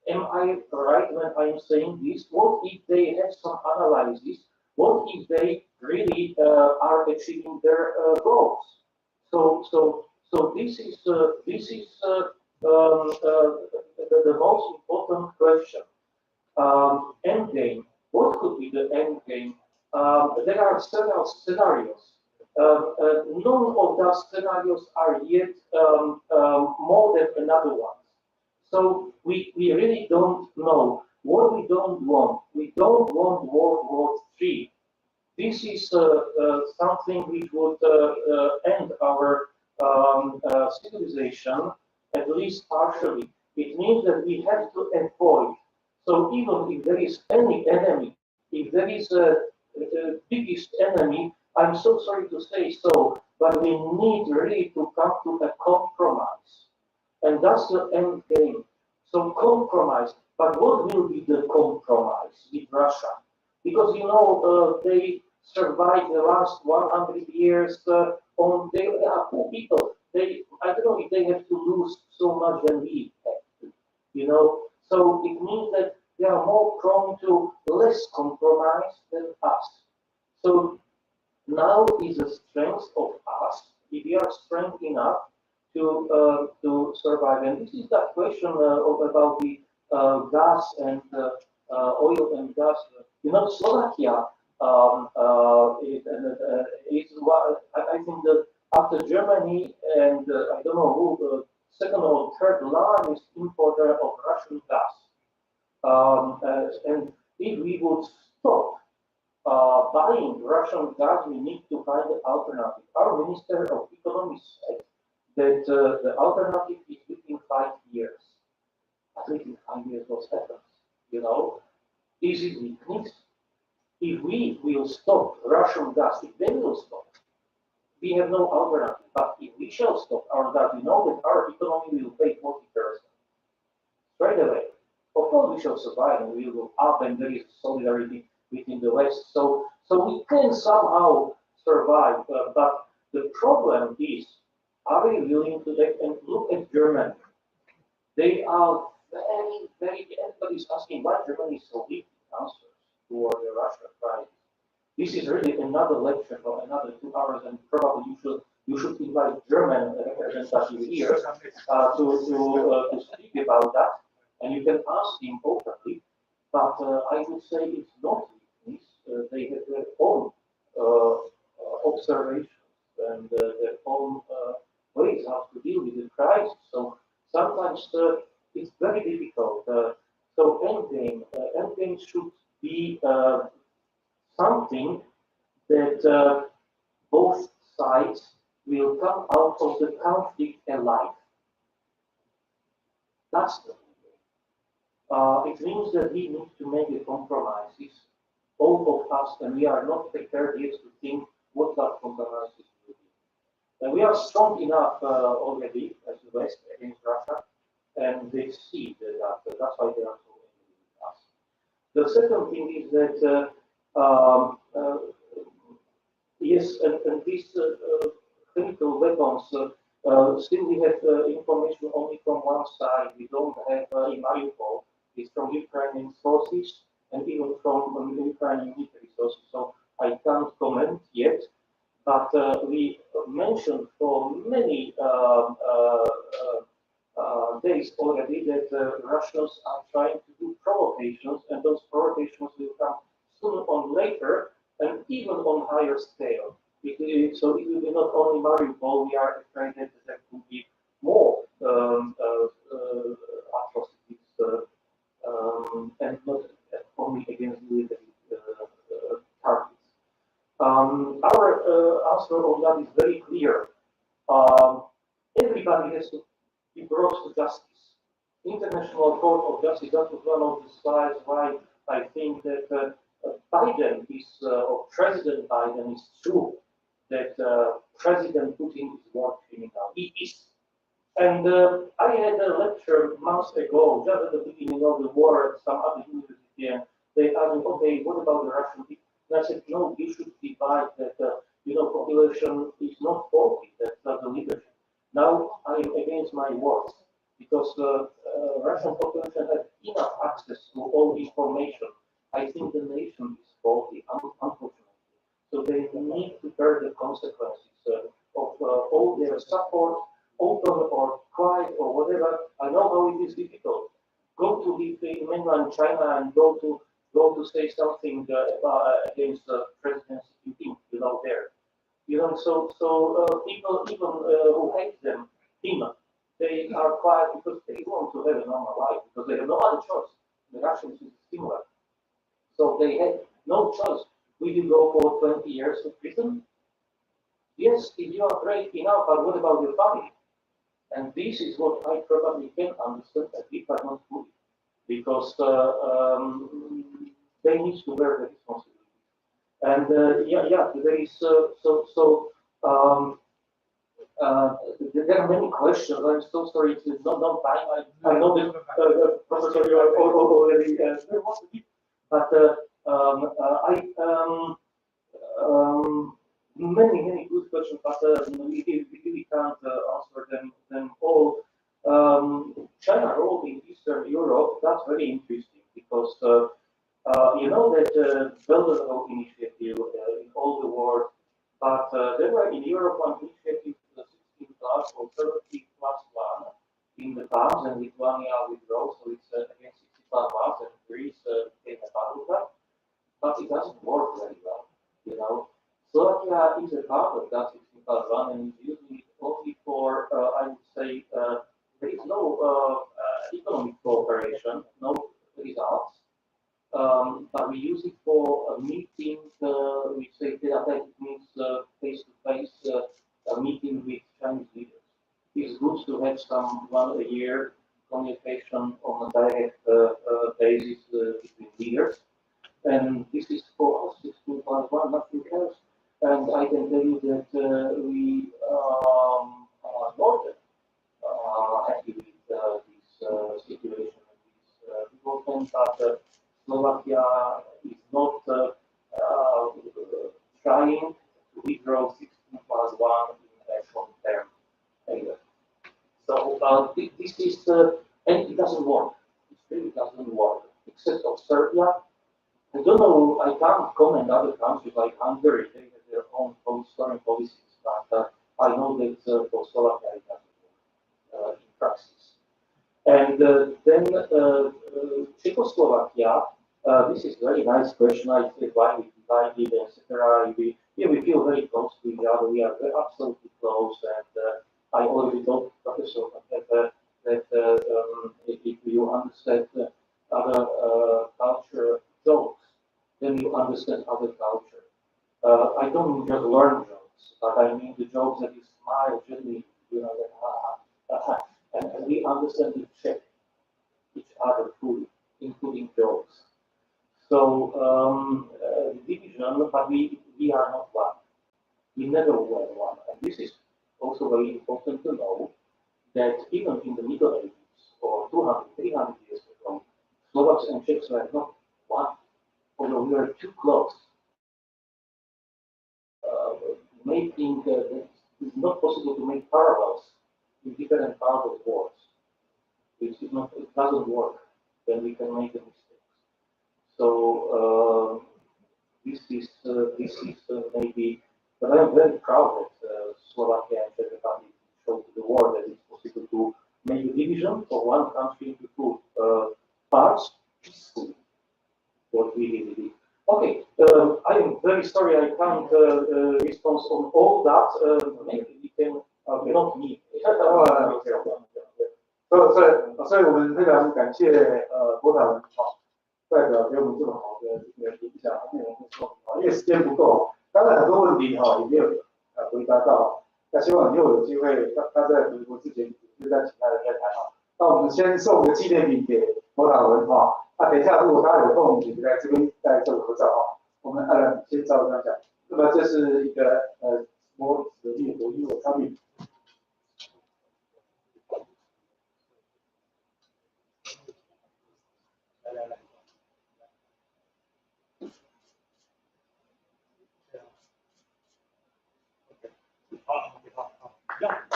am I right when I'm saying this? What if they have some analysis? What if they really are achieving their goals? So this is the most important question. End game. What could be the end game? There are several scenarios. None of those scenarios are yet more than another one. So we really don't know what we don't want. We don't want World War III. This is something which would end our civilization, at least partially. It means that we have to avoid. So even if there is any enemy, if there is a biggest enemy, I'm so sorry to say so, but we need really to come to a compromise. And that's the end game. So compromise. But what will be the compromise with Russia? Because they survived the last 100 years on they are poor people. I don't know if they have to lose so much than we have to, So it means that they are more prone to less compromise than us. So now is the strength of us, if we are strong enough to survive. And this is that question about the gas and oil and gas. Slovakia is I think that after Germany and I don't know who, second or third largest importer of Russian gas. And if we would stop buying Russian gas, we need to find an alternative. Our Minister of Economy said that the alternative is within 5 years. At least in 5 years, what happens? Is it weakness? If we will stop Russian gas, if they will stop, we have no alternative. But if we shall stop our gas, we know that our economy will pay 40% straight away. Of course, we shall survive and we will go up, and there is solidarity within the West. So we can somehow survive. But the problem is, are we willing to take and look at Germany? They are very, very. Everybody is asking why Germany is so weak in answers toward the Russia crisis. This is really another lecture for another 2 hours, and probably you should invite German representatives here to speak about that, and you can ask him openly. But I would say it's not weakness. They have their own observations and their own ways how to deal with the crisis. So sometimes it's very difficult. So endgame should be something that both sides will come out of the conflict alive. That's the it means that we need to make a compromise. All of us, and we are not prepared yet to think what that compromise will be. And we are strong enough already as the West against Russia, and they see that. That's why they are so angry with us. The second thing is that yes, and these chemical weapons. Still, we have information only from one side. We don't have in Mariupol. It's from Ukrainian sources and even from Ukrainian military sources. So I can't comment yet. But we mentioned for many days already that Russians are trying to do provocations, and those provocations will come sooner or later, and even on higher scale. So it will be not only Mariupol. We are afraid that there could be more atrocities, and not only against military targets. Our answer on that is very clear. Everybody has to be brought to justice. International Court of Justice, that was one of the slides why I think that Biden is, or President Biden is true that President Putin is war criminal. He is. And I had a lecture months ago, just at the beginning of the war, at some other university, and they asked me, okay, what about the Russian said, no, you should divide that, population is not faulty, that's not the leadership. Now I am against my words, because Russian population has enough access to all information. I think the nation is faulty, unfortunately. So they need to bear the consequences of all their support, open or quiet or whatever. I know how it is difficult. Go to the mainland China and go to say something against President Xi Jinping, there. So people even who hate them, they are quiet because they want to have a normal life, because they have no other choice. The Russians is similar. So they had no choice. Will you go for 20 years in prison? Yes, if you are brave enough, but what about your family? And this is what I probably can understand that people are not good, because they need to bear the responsibility. And there is there are many questions. I'm so sorry, it's not time. I know that Professor, you are already but many good questions, but we really can't answer them all. China role in Eastern Europe, that's very interesting, because you know that Belt and Road Initiative in all the world, but there were in Europe one initiative, the 16 plus or 30 plus one in the past, and Lithuania withdraw, so it's again 60 plus one, and Greece became a part of that, but it doesn't work very well, Slovakia is a part of that 16 plus one, and is using it only for, I would say, there is no economic cooperation, no results. But we use it for a meeting, we say that means face-to-face meeting with Chinese leaders. It's good to have some one a year communication on a direct basis between leaders. And this is for us, 16.1, nothing else. And I can tell you that we are more than happy with this situation and this development, but Slovakia is not trying to withdraw 16 plus 1 in a short term either. So this is, and it doesn't work. It really doesn't work, except of Serbia. I don't know, I can't comment other countries like Hungary, they have their own foreign policies, but I know that for Slovakia it doesn't work in practice. And then Czechoslovakia, this is a very nice question. I said why we divided, etc. We feel very close to each other. We are absolutely close, and I already told Professor that if you understand other culture jokes, then you understand other culture. I don't mean just learn jokes, but I mean the jokes that you smile gently, and we understand each other fully, including jokes. So division, but we are not one. We never were one, and this is also very important to know that even in the Middle Ages, or 200, 300 years ago, Slovaks and Czechs were not one. Although we are too close, making it's not possible to make parallels in different parts of the world. It doesn't work. Then we can make a mistake. So this is maybe, but I'm very proud that Slovakia and Czech Republic showed to the world that it's possible to make a division of one country into two parts peacefully. What we really did. Okay, I am very sorry I can't respond on all that. Maybe we can, not me. 所以我们非常感谢博塔文代表给我们这么好的这个影响内容的说明，因为时间不够，刚才很多问题也没有回答到，那希望以后有机会他在回国之前就在其他人再谈那我们先送个纪念品给博塔文等一下如果他有空，你在这边再做合照我们先照这样讲。那么这是一个模子的列图，因为我上面。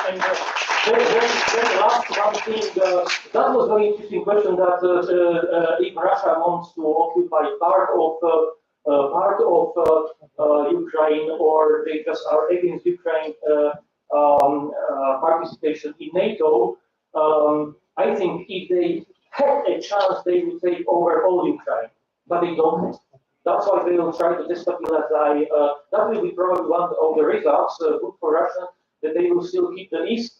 And then the last one thing, that was very interesting question that if Russia wants to occupy part of Ukraine, or they just are against Ukraine participation in NATO, I think if they had a chance, they would take over all Ukraine, but they don't. That's why they will try to destabilize. That will be probably one of the results good for Russia, that they will still keep the east.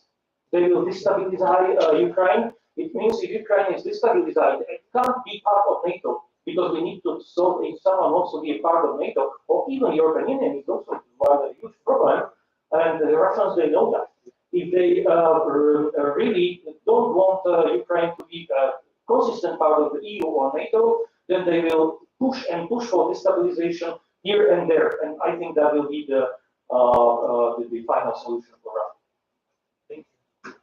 They will destabilize Ukraine. It means if Ukraine is destabilized, it can't be part of NATO, because we need to solve if someone wants to be a part of NATO, or even European Union is also a huge problem, and the Russians, they know that. If they really don't want Ukraine to be a consistent part of the EU or NATO, then they will push for destabilization here and there, and I think that will be the final solution for us.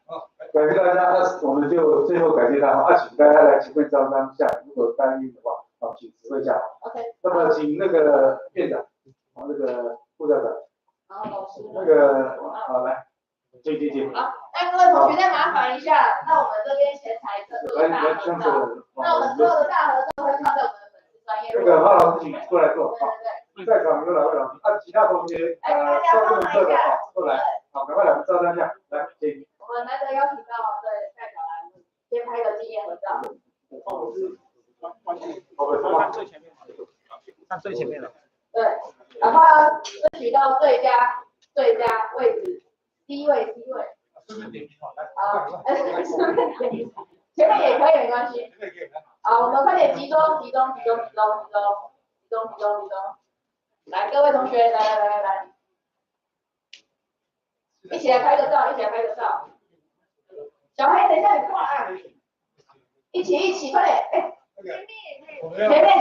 好，感谢大家，我们就最后感谢大家，请大家来前面招商一下，如果答应的话，请指挥一下。OK。那么请那个院长，那个副校长，好，老师，好来，请。好，那各位同学再麻烦一下，那我们这边前台这个大合照，那我们所有的大合照会放在我们的粉丝专页。那个马老师请过来坐，好，在场有两位老师，其他同学上不能坐的过来，好，赶快来照张相，来，请。我们难得邀请到代表来，先拍个纪念合照。看最前面，看最前面的。对，然后争取到最佳位置，第一位。好，前面也可以没关系。好，我们快点集中。来，各位同学，来，一起来拍个照。小黑，等一下你过来，一起，快点，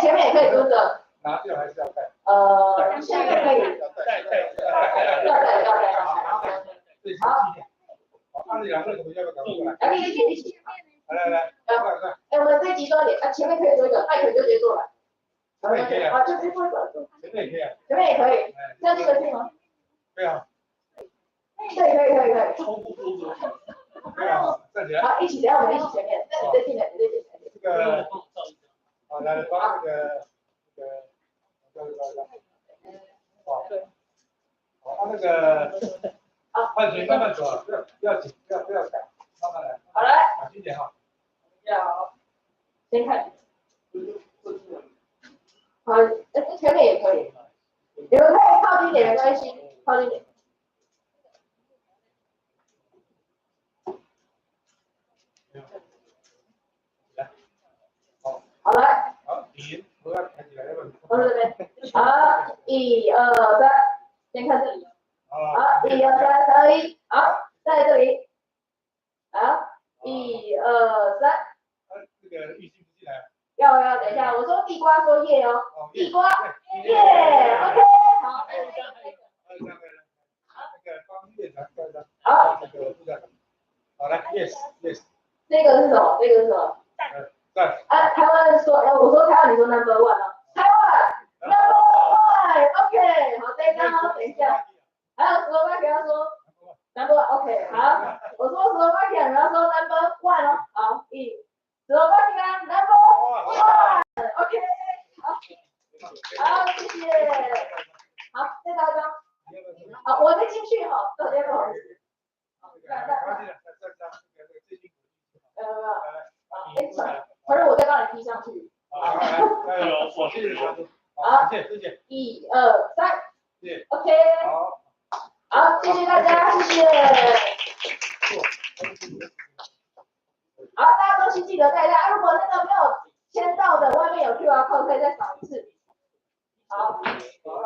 前面也可以蹲着。拿掉还是要带？现在可以。要带。好。好，你两个同学要不要过来？来，一起。来，快！我们再集中点，前面可以做一个，麦克就直接做了。前面也可以啊。就直接做一个。前面也可以啊。前面也可以。像这个可以吗？对啊。可以。对啊，站起来。好，一起，等下我们一起前面，那你再进来。这个，好，来把那个，好，那个，慢点，慢慢走，不要紧，不要赶，慢慢来。好来，小心点哈。要，先看。好，前面也可以，你们可以靠近点没关系，靠近点。好来。好，你不要抬起来，要不然。从这边。好，1、2、3，先看这里。好，1、2、3，可以。好，在这里。好，1、2、3。这个玉兴不进来。要，等一下，我说地瓜说耶哦。地瓜耶 ，OK， 好。那个帮院长盖章。好。那个副校长。好来 ，yes。这个是什么？台湾说，我说台湾，你说 number one 啊，台湾 number one，OK， 好，这一张哦，等一下，还有Slovakia要说 number one，OK， 好，我说Slovakia，你要说 number one 哦，好，Slovakia number one，OK， 好，谢谢，好，再打一张，好，我再进去哈，大家不好意思，可是我再帮你 P 上去。好，我谢谢他。好，谢谢。1、2、3。谢谢。OK。好，谢谢大家，谢谢。好，大家东西记得带下。如果那个没有签到的，外面有 QR code 可以再扫一次。好。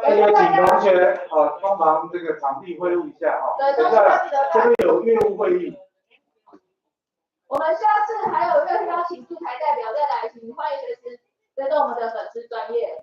那个请同学帮忙这个场地会录一下哈。对，东西要记得带。这边有业务会议。我们下次还有邀请驻台代表再来，请欢迎随时追踪我们的粉丝专页。